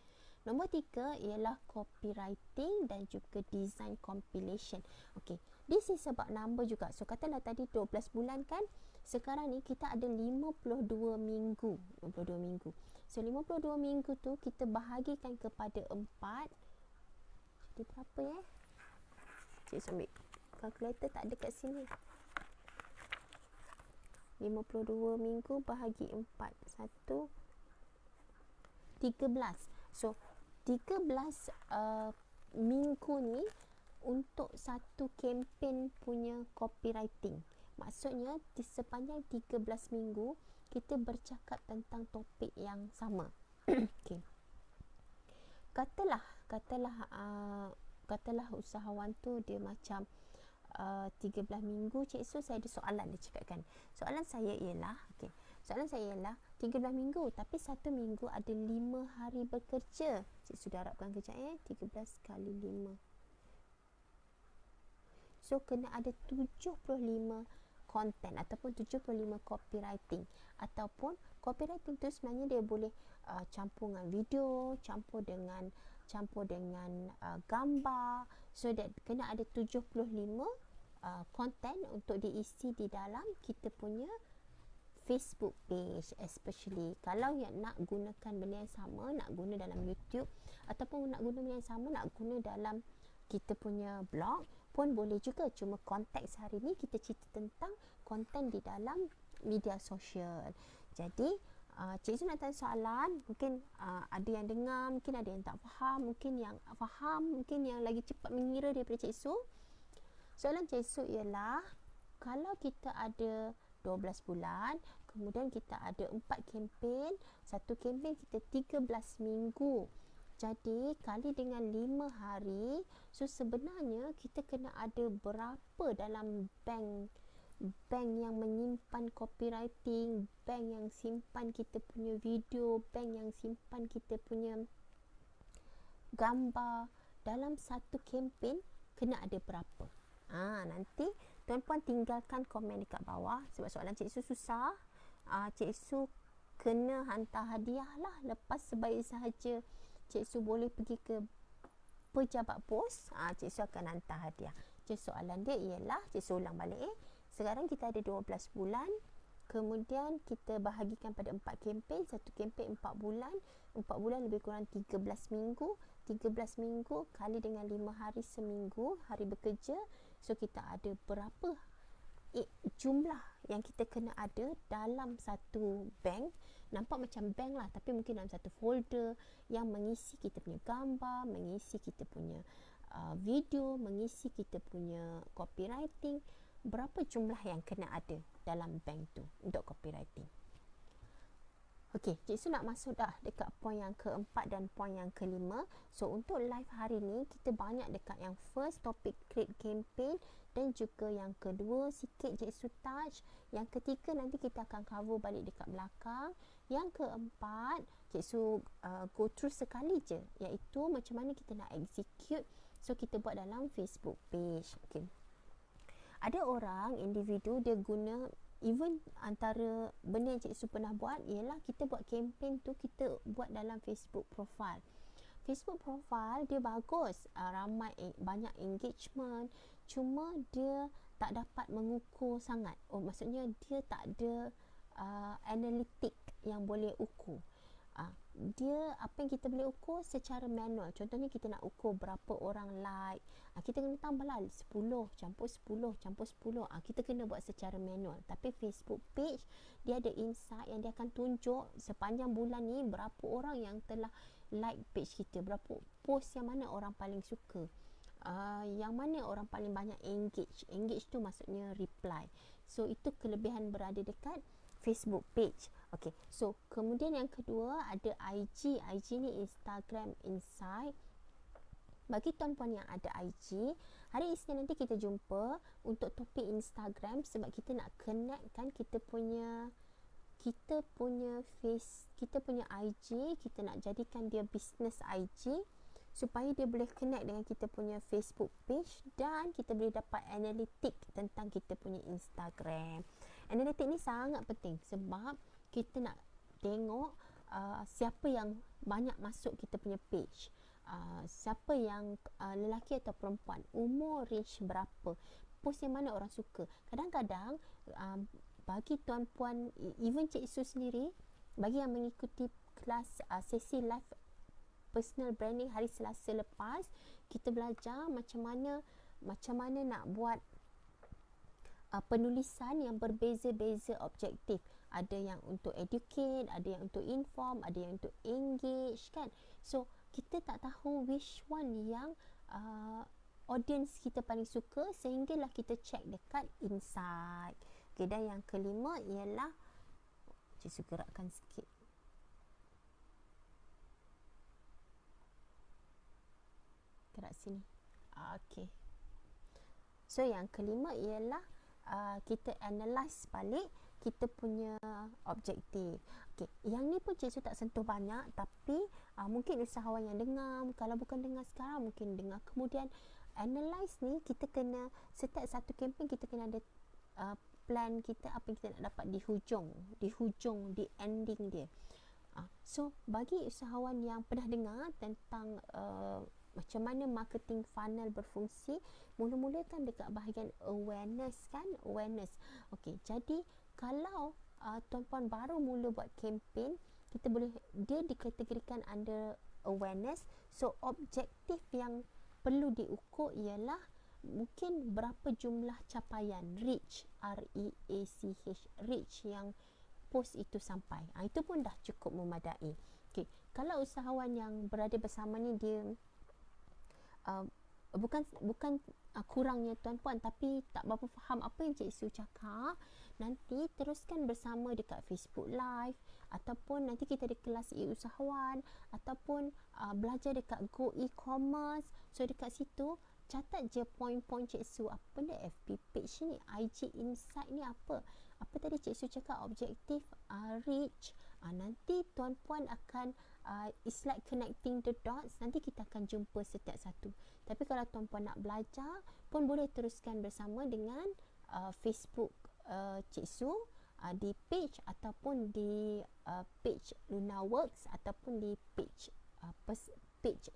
Nombor 3 ialah copywriting dan juga design compilation. Okay, this is about number juga. So katalah tadi 12 bulan kan, sekarang ni kita ada 52 minggu. So 52 minggu tu kita bahagikan kepada 4. Jadi berapa ya? Cik ambil kalkulator, tak ada kat sini. 52 minggu bahagi 4, 1, 13. So 13 minggu ni untuk satu kempen punya copywriting. Maksudnya di sepanjang 13 minggu kita bercakap tentang topik yang sama. Okay. Katalah usahawan tu dia macam 13 minggu, Cik Su saya ada soalan dia cakap kan. Soalan saya ialah 13 minggu, tapi 1 minggu ada 5 hari bekerja. Cik sudah harapkan kejap 13 kali 5. So kena ada 75 konten ataupun 75 copywriting. Ataupun copywriting tu sebenarnya dia boleh campur dengan video, campur dengan gambar. So that kena ada 75 konten untuk diisi di dalam kita punya Facebook page, especially kalau yang nak gunakan benda yang sama, nak guna dalam YouTube, ataupun nak guna benda yang sama, nak guna dalam kita punya blog pun boleh juga. Cuma konteks hari ni kita cerita tentang konten di dalam media sosial. Jadi Cik Su nak tanya soalan, mungkin ada yang dengar, mungkin ada yang tak faham, mungkin yang faham, mungkin yang lagi cepat mengira daripada Cik Su. Soalan Cik Su ialah, kalau kita ada 12 bulan, kemudian kita ada 4 kempen, satu kempen kita 13 minggu. Jadi kali dengan 5 hari, so sebenarnya kita kena ada berapa dalam bank yang menyimpan copywriting, bank yang simpan kita punya video, bank yang simpan kita punya gambar. Dalam satu kempen kena ada berapa? Nanti tuan-puan tinggalkan komen dekat bawah, sebab soalan Cik Su susah. Cik Su kena hantar hadiah lah. Lepas sebaik sahaja Cik Su boleh pergi ke pejabat pos, Cik Su akan hantar hadiah. Jadi soalan dia ialah, Cik Su ulang balik sekarang kita ada 12 bulan, kemudian kita bahagikan pada 4 kempen, satu kempen 4 bulan, 4 bulan lebih kurang 13 minggu, 13 minggu kali dengan 5 hari seminggu, hari bekerja. So kita ada berapa jumlah yang kita kena ada dalam satu bank. Nampak macam bank lah, tapi mungkin dalam satu folder yang mengisi kita punya gambar, mengisi kita punya video, mengisi kita punya copywriting. Berapa jumlah yang kena ada dalam bank tu untuk copywriting. Okey, Cik Su nak masuk dah dekat poin yang keempat dan poin yang kelima. So untuk live hari ni kita banyak dekat yang first topik create campaign, dan juga yang kedua sikit Cik Su touch. Yang ketiga nanti kita akan cover balik dekat belakang. Yang keempat Cik Su go through sekali je, iaitu macam mana kita nak execute. So kita buat dalam Facebook page. Okey. Ada orang individu dia guna, even antara benda yang Cik Su pernah buat ialah kita buat campaign tu kita buat dalam Facebook profile. Facebook profile dia bagus, ramai banyak engagement, cuma dia tak dapat mengukur sangat. Maksudnya dia tak ada analitik yang boleh ukur. Dia apa yang kita boleh ukur secara manual. Contohnya kita nak ukur berapa orang like, kita kena tambahlah 10 campur 10 campur 10. Kita kena buat secara manual. Tapi Facebook page dia ada insight yang dia akan tunjuk sepanjang bulan ni berapa orang yang telah like page kita, berapa post yang mana orang paling suka, yang mana orang paling banyak engage tu maksudnya reply. So itu kelebihan berada dekat Facebook page. Okay, so kemudian yang kedua ada IG. IG ni Instagram Insight. Bagi tuan-puan yang ada IG, hari Isnin nanti kita jumpa untuk topik Instagram, sebab kita nak connectkan kita punya IG, kita nak jadikan dia business IG supaya dia boleh connect dengan kita punya Facebook page, dan kita boleh dapat analitik tentang kita punya Instagram. Analitik ni sangat penting sebab kita nak tengok siapa yang banyak masuk kita punya page, siapa yang lelaki atau perempuan, umur, range berapa, post yang mana orang suka. Kadang-kadang bagi tuan-puan, even Cik Su sendiri, bagi yang mengikuti kelas sesi live personal branding hari Selasa lepas, kita belajar macam mana nak buat penulisan yang berbeza-beza objektif. Ada yang untuk educate, ada yang untuk inform, ada yang untuk engage kan. So kita tak tahu which one yang audience kita paling suka, sehinggalah kita check dekat insight. Okay, dan yang kelima ialah, Cik Su gerakkan sikit. Gerak sini. Okay. So yang kelima ialah kita analyse balik kita punya objektif. Okay, yang ni pun Cik Su tak sentuh banyak, tapi mungkin usahawan yang dengar, kalau bukan dengar sekarang mungkin dengar kemudian. Analyse ni kita kena, setiap satu kempen kita kena ada plan kita, apa yang kita nak dapat di hujung, di ending dia. So bagi usahawan yang pernah dengar tentang macam mana marketing funnel berfungsi, mula-mula kan dekat bahagian awareness kan, awareness. Okey, jadi kalau tuan-puan baru mula buat kempen, kita boleh, dia dikategorikan under awareness. So objektif yang perlu diukur ialah mungkin berapa jumlah capaian, reach, R-E-A-C-H, reach yang post itu sampai. Itu pun dah cukup memadai. Okey, kalau usahawan yang berada bersama ni dia bukan kurangnya tuan-puan, tapi tak berapa faham apa yang Cik Su cakap, nanti teruskan bersama dekat Facebook Live, ataupun nanti kita ada kelas e-usahawan, ataupun belajar dekat Go E-commerce. So dekat situ catat je poin-poin Cik Su. Apa benda FB page ni, IG Insight ni apa tadi Cik Su cakap, objektif, reach. Nanti tuan-puan akan it's like connecting the dots. Nanti kita akan jumpa setiap satu. Tapi kalau tuan-puan nak belajar pun boleh teruskan bersama dengan Facebook Cik Su, di page ataupun di page LunaWorks ataupun di page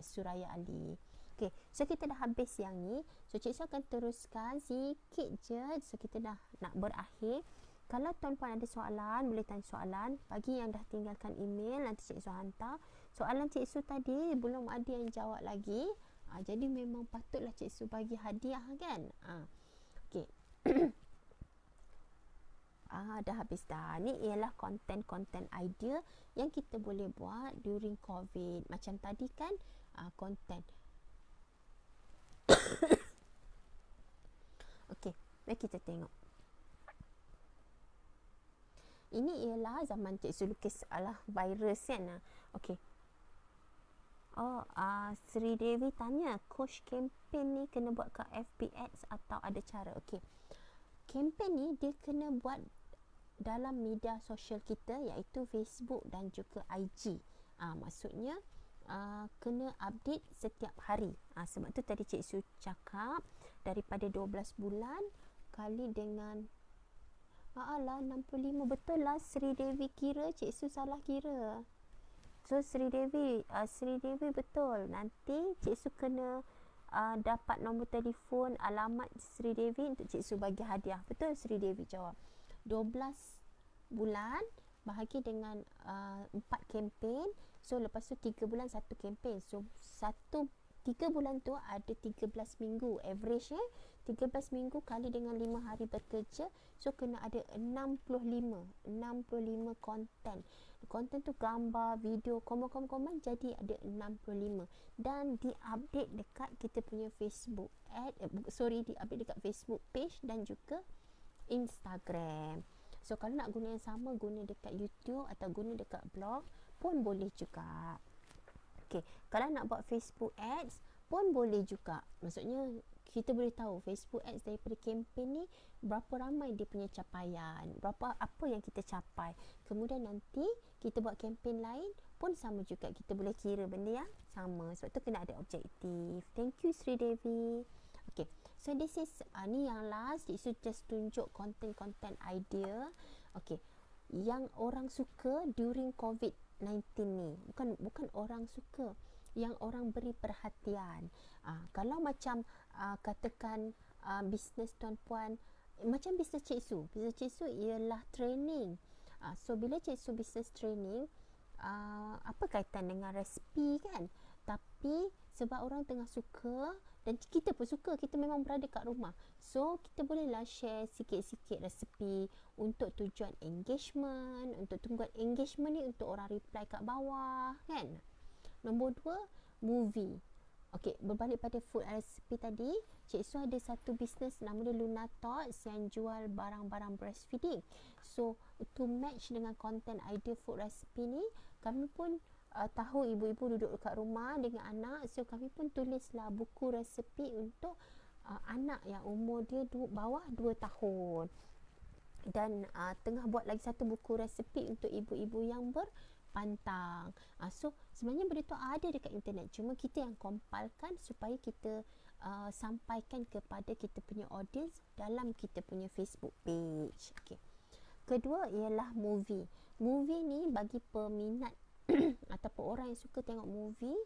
Suraya Ali. Okay, so kita dah habis yang ni. So Cik Su akan teruskan sikit je. So kita dah nak berakhir. Kalau tuan-puan ada soalan, boleh tanya soalan. Bagi yang dah tinggalkan email, nanti Cik Su hantar. Soalan Cik Su tadi belum ada yang jawab lagi. Jadi memang patutlah Cik Su bagi hadiah kan. Okay. Dah habis dah. Ni ialah konten-konten idea yang kita boleh buat during COVID. Macam tadi kan, konten. Okay, mari kita tengok. Ini ialah zaman Cik Su lukis virus kan. Okay. Sri Devi tanya, coach campaign ni kena buat kat FB Ads atau ada cara? Okay. Campaign ni dia kena buat dalam media sosial kita, iaitu Facebook dan juga IG. Maksudnya kena update setiap hari. Sebab tu tadi Cik Su cakap daripada 12 bulan kali dengan 65. Betul lah Sri Devi kira, Cik Su salah kira. So Sri Devi betul. Nanti Cik Su kena dapat nombor telefon, alamat Sri Devi untuk Cik Su bagi hadiah. Betul Sri Devi jawab. 12 bulan bahagi dengan 4 kempen. So lepas tu 3 bulan 1 kempen. So 3 bulan tu ada 13 minggu average 13 minggu kali dengan 5 hari bekerja. So kena ada 65 konten tu, gambar, video, komen, jadi ada 65 dan diupdate dekat kita punya Facebook diupdate dekat Facebook page dan juga Instagram. So kalau nak guna yang sama, guna dekat YouTube atau guna dekat blog pun boleh juga. Okay, kalau nak buat Facebook Ads pun boleh juga. Maksudnya kita boleh tahu Facebook Ads daripada kempen ni berapa ramai dia punya capaian, apa yang kita capai. Kemudian nanti kita buat kempen lain pun sama juga, kita boleh kira benda yang sama. Sebab tu kena ada objektif. Thank you Sri Devi. Okay, so this is ni yang last. Cikgu just tunjuk konten-konten idea. Okay, yang orang suka during COVID-19 ni, bukan orang suka, yang orang beri perhatian. Kalau macam katakan bisnes tuan-puan, macam bisnes Cikgu. Bisnes Cikgu ialah training. So bila Cikgu bisnes training, apa kaitan dengan resipi kan? Tapi sebab orang tengah suka dan kita pun suka, kita memang berada kat rumah. So kita bolehlah share sikit-sikit resipi untuk tujuan engagement. Untuk tujuan engagement ni untuk orang reply kat bawah kan. Nombor 2, movie. Okey, berbalik pada food recipe tadi, Cik Su ada satu bisnes nama dia Luna Tots yang jual barang-barang breastfeeding. So to match dengan konten idea food recipe ni, kami pun tahu ibu-ibu duduk dekat rumah dengan anak. So kami pun tulislah buku resipi untuk anak yang umur dia bawah 2 tahun. Dan tengah buat lagi satu buku resipi untuk ibu-ibu yang berpantang. So sebenarnya benda tu ada dekat internet, cuma kita yang compilkan supaya kita sampaikan kepada kita punya audience dalam kita punya Facebook page. Okay. Kedua ialah movie. Movie ni bagi peminat ataupun orang yang suka tengok movie,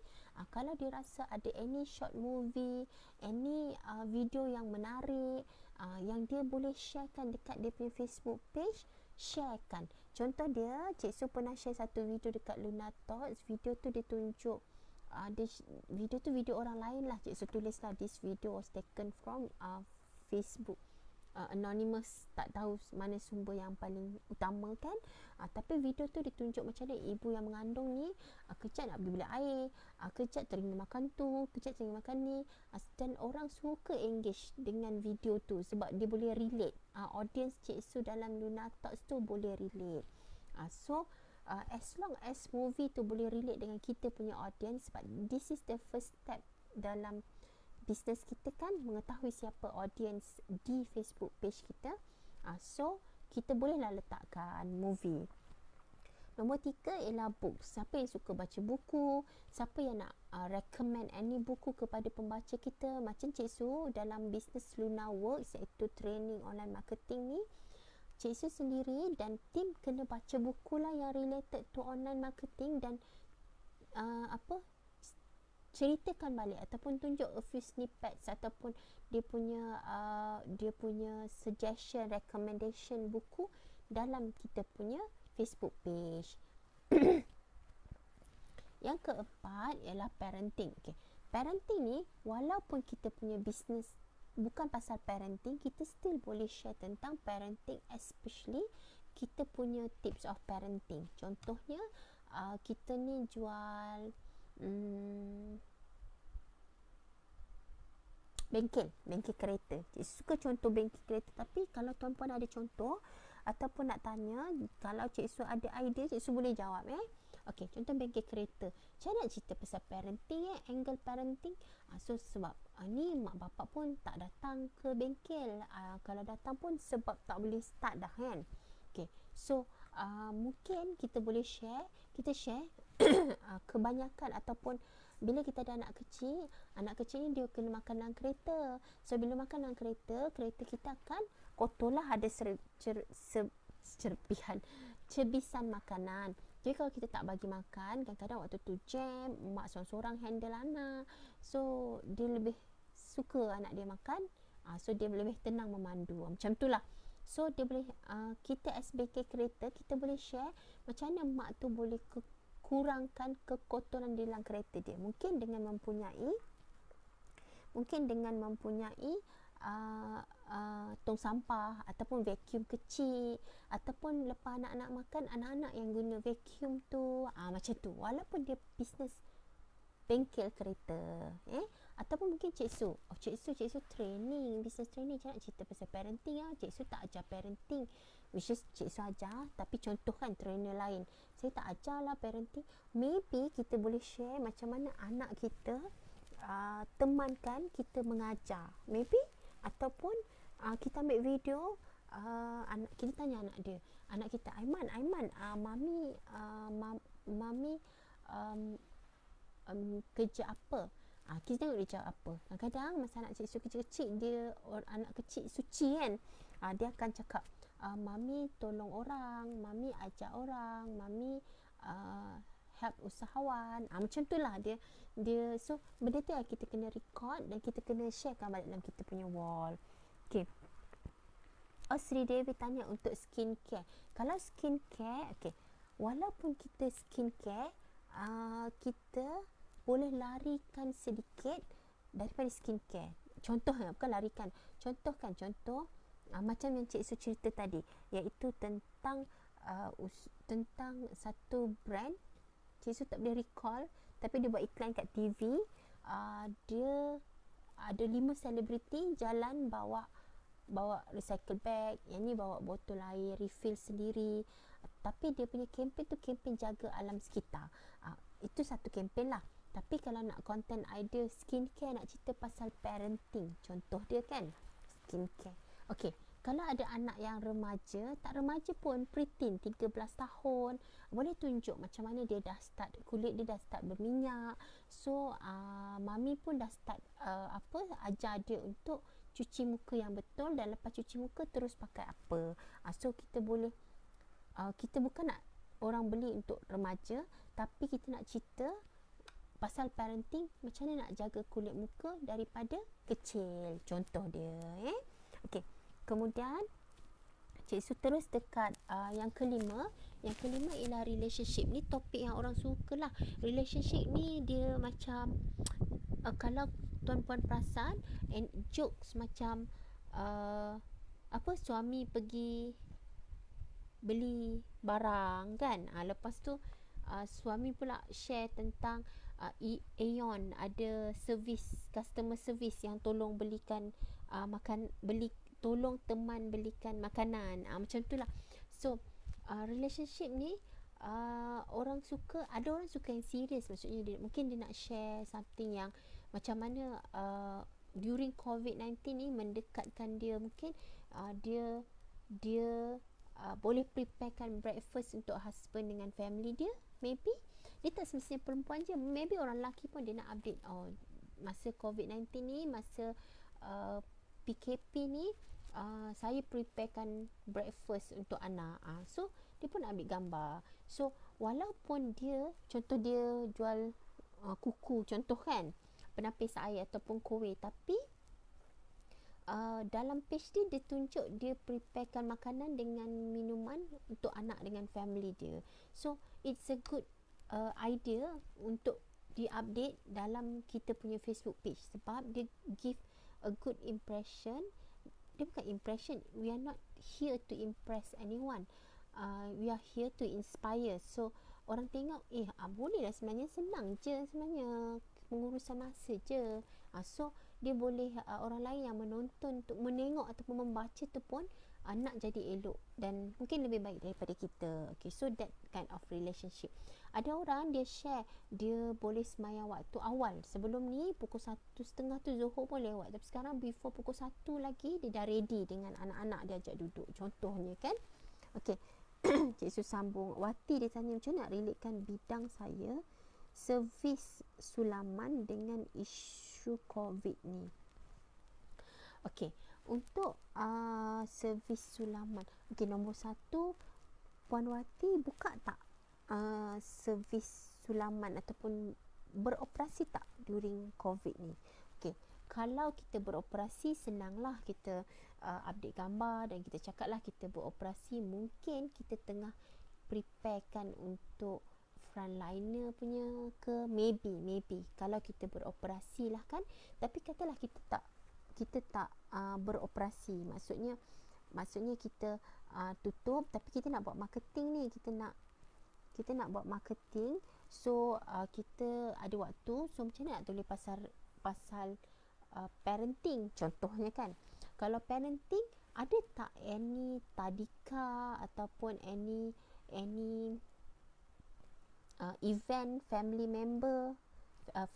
kalau dia rasa ada any short movie, any video yang menarik, yang dia boleh sharekan dekat dia punya Facebook page, sharekan. Contoh dia, Cik Su pernah share satu video dekat Luna Tots. Video tu dia tunjuk video tu video orang lain lah. Cik Su tulislah this video was taken from Facebook, anonymous, tak tahu mana sumber yang paling utama kan. Tapi video tu ditunjuk macam mana ibu yang mengandung ni kejap nak beli air, kejap teringin makan tu, kejap teringin makan ni. Dan orang suka engage dengan video tu sebab dia boleh relate. Audience Cik Su dalam Luna Talks tu boleh relate. So as long as movie tu boleh relate dengan kita punya audience, sebab this is the first step dalam bisnes kita kan, mengetahui siapa audience di Facebook page kita. So kita bolehlah letakkan movie. Nombor 3 ialah book. Siapa yang suka baca buku, siapa yang nak recommend any buku kepada pembaca kita. Macam Cik Su dalam bisnes Luna Works, iaitu training online marketing ni, Cik Su sendiri dan tim kena baca buku lah yang related to online marketing dan ceritakan balik ataupun tunjuk a few snippets ataupun dia punya suggestion, recommendation buku dalam kita punya Facebook page. Yang keempat ialah parenting. Okay. Parenting ni walaupun kita punya business bukan pasal parenting, kita still boleh share tentang parenting, especially kita punya tips of parenting. Contohnya kita ni jual bengkel kereta. Cik suka contoh bengkel kereta, tapi kalau tuan-puan ada contoh ataupun nak tanya, kalau Cik Su ada idea, Cik Su boleh jawab. Okey, contoh bengkel kereta. Macam nak cerita pasal parenting, angle parenting. So sebab ni mak bapak pun tak datang ke bengkel. Kalau datang pun sebab tak boleh start dah kan. Okey, so mungkin kita boleh share, kebanyakan ataupun bila kita ada anak kecil ni dia kena makan dalam kereta. So bila makan dalam kereta kita akan kotorlah, ada cebisan makanan. Jadi kalau kita tak bagi makan, kadang-kadang waktu tu jam, mak seorang-seorang handle anak. So dia lebih suka anak dia makan. So dia lebih tenang memandu. Macam tu lah. So dia boleh kita SBK kereta, kita boleh share macam mana mak tu boleh kurangkan kekotoran di dalam kereta dia. Mungkin dengan mempunyai tong sampah ataupun vacuum kecil, ataupun lepas anak-anak makan, anak-anak yang guna vacuum tu, macam tu. Walaupun dia bisnes bengkel kereta, ataupun mungkin Cik Su training, business training. Macam nak cerita pasal parenting Cik Su tak ajar parenting, which is Cik Su ajar, tapi contoh kan trainer lain. Saya tak ajar lah parenting. Maybe kita boleh share macam mana anak kita temankan kita mengajar, maybe. Ataupun kita ambil video, anak kita tanya anak kita, Aiman, mami kerja apa? Kita tengok dia jawab apa. Kadang-kadang masa anak Cik Su kecil-kecil, dia anak kecil suci kan, dia akan cakap, mami tolong orang, mami ajak orang, mami help usahawan. Macam tu lah dia. So benda tu lah kita kena record dan kita kena sharekan balik dalam kita punya wall. Okay. Sri Devi tanya untuk skincare. Kalau skincare, okay, walaupun kita skincare, kita boleh larikan sedikit daripada skincare. Contohnya, bukan larikan, contoh macam yang Cik Su cerita tadi, iaitu tentang satu brand. Cik Su tak boleh recall, tapi dia buat iklan kat TV. Dia ada 5 selebriti jalan bawa recycle bag, yang ni bawa botol air refill sendiri. Tapi dia punya kempen tu kempen jaga alam sekitar. Itu satu kempen lah. Tapi kalau nak content idea skincare, nak cerita pasal parenting, contoh dia kan skincare. Okey, kalau ada anak yang remaja, tak remaja pun, preteen 13 tahun, boleh tunjuk macam mana dia dah start, kulit dia dah start berminyak. So mami pun dah start ajar dia untuk cuci muka yang betul, dan lepas cuci muka terus pakai apa. So kita boleh kita bukan nak orang beli untuk remaja, tapi kita nak cerita pasal parenting, macam mana nak jaga kulit muka daripada kecil, contoh dia. Okey, kemudian Cik Su terus dekat yang kelima. Yang kelima ialah relationship. Ni topik yang orang suka lah. Relationship ni dia macam kalau tuan-puan perasan, and jokes macam suami pergi beli barang kan, lepas tu suami pula share tentang Aeon ada customer service yang tolong belikan tolong teman belikan makanan, macam tu lah. So relationship ni orang suka, ada orang suka yang serius, maksudnya mungkin dia nak share something yang macam mana during COVID-19 ni mendekatkan dia. Mungkin dia boleh preparekan breakfast untuk husband dengan family dia. Maybe dia tak semestinya perempuan je, maybe orang lelaki pun dia nak update, masa COVID-19 ni, masa PKP ni, saya preparekan breakfast untuk anak. So dia pun ambil gambar. So walaupun contoh dia jual kuku contoh kan, penapis air ataupun kuih, tapi dalam page dia tunjuk dia preparekan makanan dengan minuman untuk anak dengan family dia. So it's a good idea untuk di-update dalam kita punya Facebook page, sebab dia give a good impression. Dia bukan impression, we are not here to impress anyone, we are here to inspire. So orang tengok, boleh lah, sebenarnya senang je sebenarnya, pengurusan masa je. So dia boleh orang lain yang menonton untuk menengok ataupun membaca tu pun nak jadi elok dan mungkin lebih baik daripada kita. Okay, so that kind of relationship. Ada orang dia share dia boleh semayang waktu awal. Sebelum ni pukul 1:30 tu Zuhur pun lewat, tapi sekarang before pukul 1 lagi dia dah ready dengan anak-anak dia ajak duduk contohnya kan. Okay. Cik Su sambung, Wati dia tanya macam mana nak relatekan bidang saya servis sulaman dengan isu COVID ni. Okey, untuk servis sulaman. Okey, nombor 1, Puan Wati buka tak servis sulaman ataupun beroperasi tak during COVID ni? Okey, kalau kita beroperasi, senanglah kita update gambar dan kita cakaplah kita beroperasi. Mungkin kita tengah preparekan untuk frontliner punya ke, maybe kalau kita beroperasi lah kan. Tapi katalah kita tak beroperasi, maksudnya kita tutup tapi kita nak buat marketing ni, kita nak buat marketing. So kita ada waktu, so macam mana nak tulis pasal parenting contohnya kan. Kalau parenting, ada tak any tadika ataupun any event family member,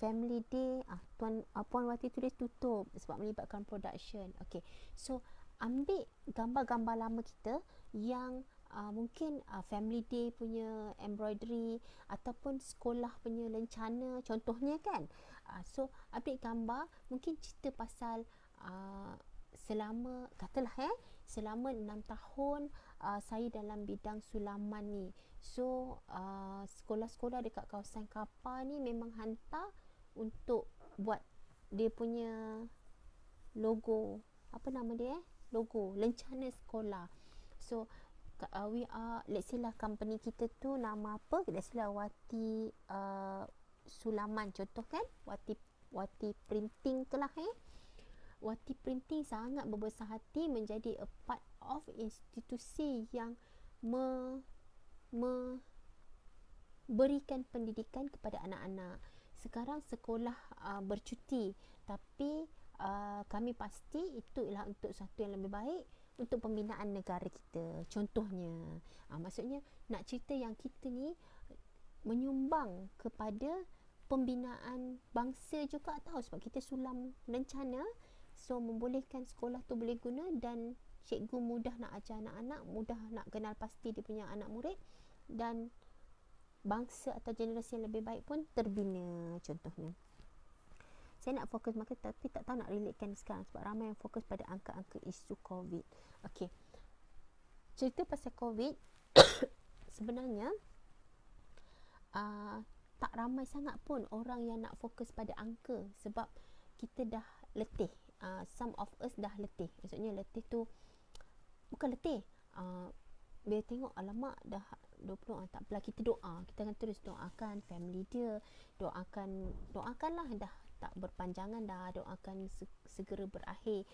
family day, Puan Wati tulis tutup sebab melibatkan production. Okay, so ambil gambar-gambar lama kita yang mungkin family day punya embroidery ataupun sekolah punya lencana contohnya kan. So update gambar, mungkin cerita pasal selama 6 tahun saya dalam bidang sulaman ni. So sekolah-sekolah dekat kawasan Kapar ni memang hantar untuk buat dia punya logo, apa nama dia logo lencana sekolah. So we are, let's say lah company kita tu nama apa, let's say lah Wati Sulaman contoh kan, Wati Printing tu lah Wati Printing sangat berbesar hati menjadi a part of institusi yang berikan pendidikan kepada anak-anak. Sekarang sekolah bercuti, tapi kami pasti itu ialah untuk satu yang lebih baik untuk pembinaan negara kita contohnya. Maksudnya nak cerita yang kita ni menyumbang kepada pembinaan bangsa juga tahu, sebab kita sulam lencana. So membolehkan sekolah tu boleh guna dan cikgu mudah nak ajar anak-anak, mudah nak kenal pasti dia punya anak murid, dan bangsa atau generasi yang lebih baik pun terbina contohnya. Saya nak fokus market tapi tak tahu nak relatekan sekarang sebab ramai yang fokus pada angka-angka isu COVID. Okey, cerita pasal COVID sebenarnya tak ramai sangat pun orang yang nak fokus pada angka sebab kita dah letih. Some of us dah letih. Maksudnya letih tu bukan letih, bila tengok alamak dah 20, tak apalah, kita doa, kita akan terus doakan family dia, doakanlah dah tak berpanjangan dah, doakan segera berakhir.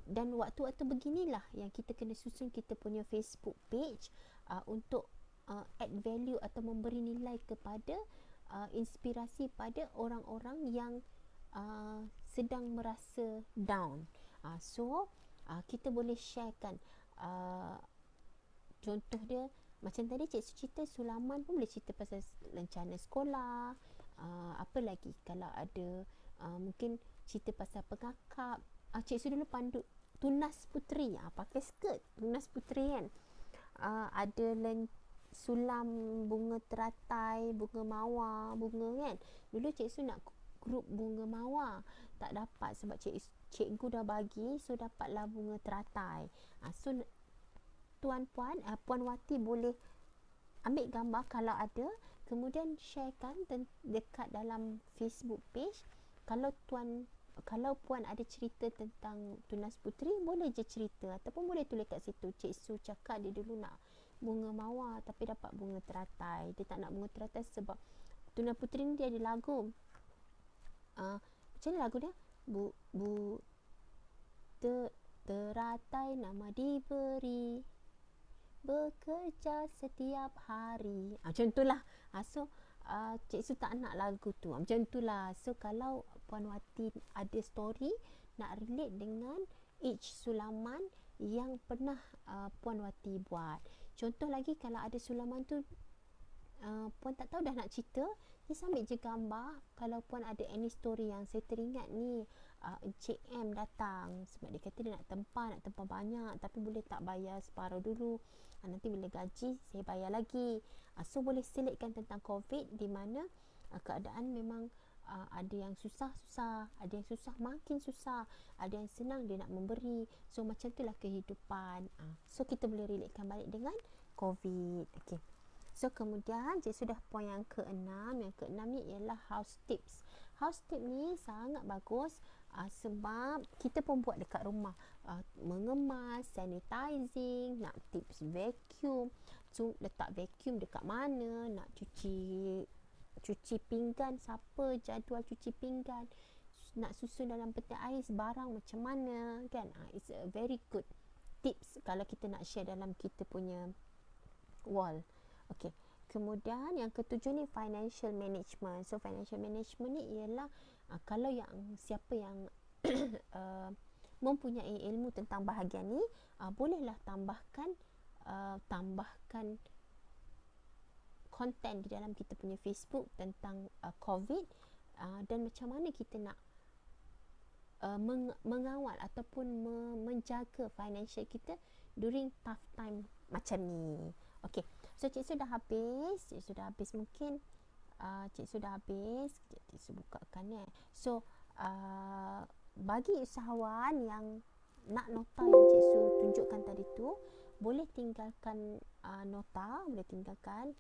Dan waktu-waktu beginilah yang kita kena susun kita punya Facebook page untuk add value atau memberi nilai kepada inspirasi pada orang-orang yang sedang merasa down. So kita boleh sharekan contoh dia macam tadi Cik Su cerita sulaman pun boleh cerita pasal lencana sekolah. Apa lagi kalau ada mungkin cerita pasal pengakap. Cik Su dulu pandu tunas puteri, pakai skirt tunas puteri kan. Ada sulam bunga teratai, bunga mawar, bunga kan. Dulu Cik Su nak grup bunga mawar, tak dapat sebab cikgu dah bagi, so dapatlah bunga teratai. So tuan-puan, Puan Wati boleh ambil gambar kalau ada, kemudian sharekan dekat dalam Facebook page. Kalau puan ada cerita tentang Tunas Puteri, boleh je cerita, ataupun boleh tulis kat situ, Cik Su cakap dia dulu nak bunga mawar tapi dapat bunga teratai. Dia tak nak bunga teratai sebab Tunas Puteri ni dia ada lagu, macam mana lagu dia? Bu teratai nama diberi, bekerja setiap hari. Macam itulah. So Cik Su tak nak lagu tu. Macam itulah. So kalau Puan Wati ada story nak relate dengan each sulaman yang pernah Puan Wati buat. Contoh lagi, kalau ada sulaman tu Puan tak tahu dah nak cerita, just ambil je gambar. Kalau Puan ada any story yang saya teringat ni, Encik M datang sebab dia kata dia nak tempah banyak, tapi boleh tak bayar separuh dulu, nanti bila gaji saya bayar lagi. So boleh selitkan tentang COVID, di mana keadaan memang ada yang susah, ada yang susah makin susah, ada yang senang dia nak memberi. So macam itulah kehidupan. So kita boleh relatekan balik dengan COVID. Okay. So kemudian cik sudah poin yang ke-6. Yang ke-6 ni ialah house tips. House tip ni sangat bagus sebab kita pun buat dekat rumah. Mengemas, sanitizing, nak tips vacuum. So letak vacuum dekat mana, nak cuci pinggan, siapa jadual cuci pinggan, nak susun dalam peti ais barang macam mana kan. It's a very good tips kalau kita nak share dalam kita punya wall. Okey. Kemudian yang ketujuh ni financial management. So financial management ni ialah kalau yang siapa yang mempunyai ilmu tentang bahagian ni, bolehlah tambahkan konten di dalam kita punya Facebook tentang COVID, dan macam mana kita nak mengawal ataupun menjaga financial kita during tough time macam ni. Okey. So cik sudah habis mungkin cik sudah habis. Cik Su bukakan So bagi usahawan yang nak nota yang Cik Su tunjukkan tadi tu, boleh tinggalkan nota, boleh tinggalkan.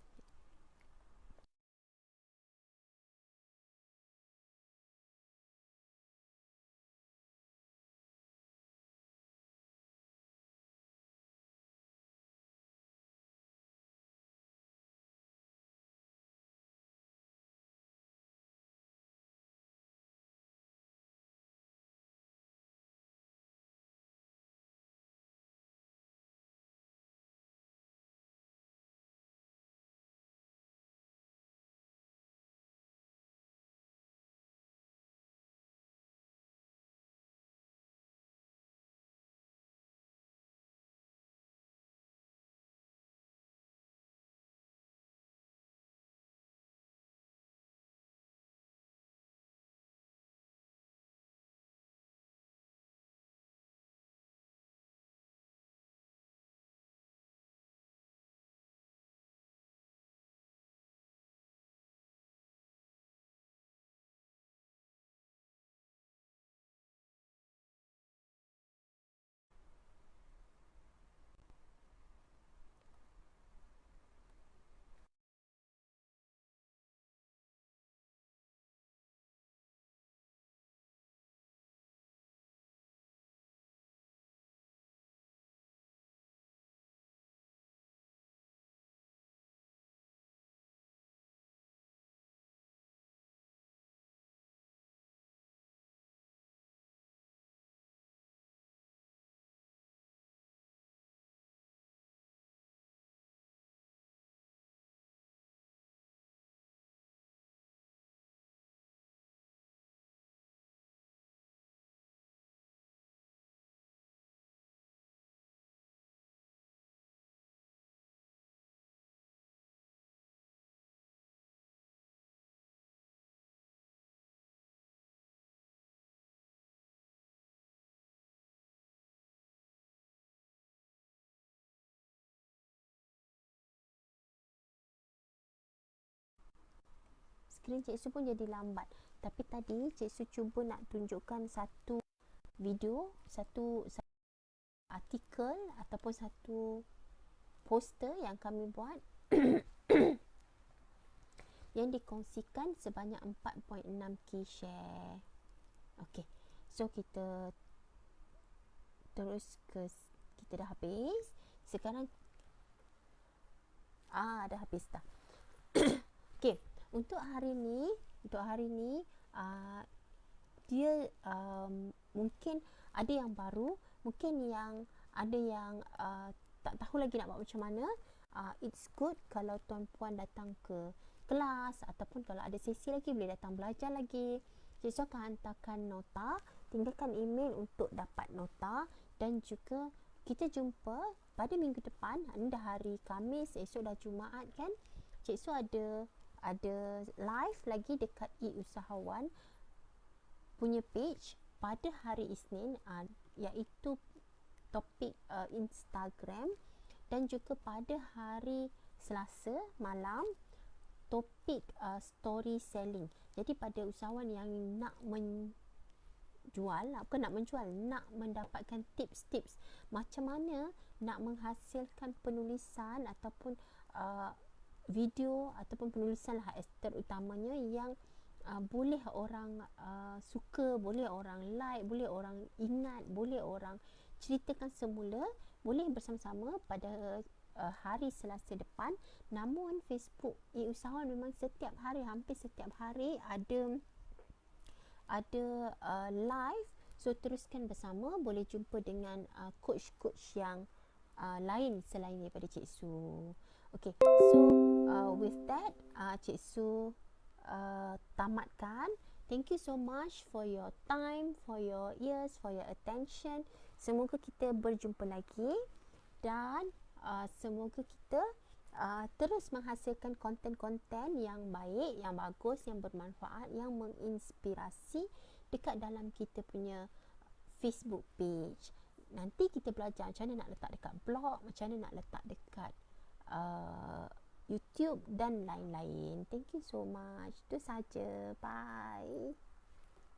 Skrin Cik Su pun jadi lambat. Tapi tadi Cik Su cuba nak tunjukkan satu video, satu artikel ataupun satu poster yang kami buat yang dikongsikan sebanyak 4.6k share. Okey. So kita terus ke, kita dah habis. Sekarang dah habis dah. Okey, untuk hari ni dia mungkin ada yang baru, mungkin yang ada yang tak tahu lagi nak buat macam mana. It's good kalau tuan-puan datang ke kelas ataupun kalau ada sesi lagi boleh datang belajar lagi. Cikgu akan hantarkan nota, tinggalkan email untuk dapat nota, dan juga kita jumpa pada minggu depan. Ini dah hari Khamis, esok dah Jumaat kan. Cikgu ada live lagi dekat e-usahawan punya page pada hari Isnin, iaitu topik Instagram, dan juga pada hari Selasa malam topik story selling. Jadi pada usahawan yang nak nak mendapatkan tips-tips macam mana nak menghasilkan penulisan ataupun video ataupun penulisan lah, terutamanya yang boleh orang suka, boleh orang like, boleh orang ingat, boleh orang ceritakan semula, boleh bersama-sama pada hari Selasa depan. Namun Facebook e-usahawan memang setiap hari, hampir setiap hari ada live. So teruskan bersama, boleh jumpa dengan coach-coach yang lain selain daripada Cik Su. Okay, so with that Cik Su tamatkan. Thank you so much for your time, for your ears, for your attention. Semoga kita berjumpa lagi, dan semoga kita terus menghasilkan konten-konten yang baik, yang bagus, yang bermanfaat, yang menginspirasi dekat dalam kita punya Facebook page. Nanti kita belajar macam mana nak letak dekat blog, macam mana nak letak dekat YouTube dan lain-lain. Thank you so much. Itu saja. Bye.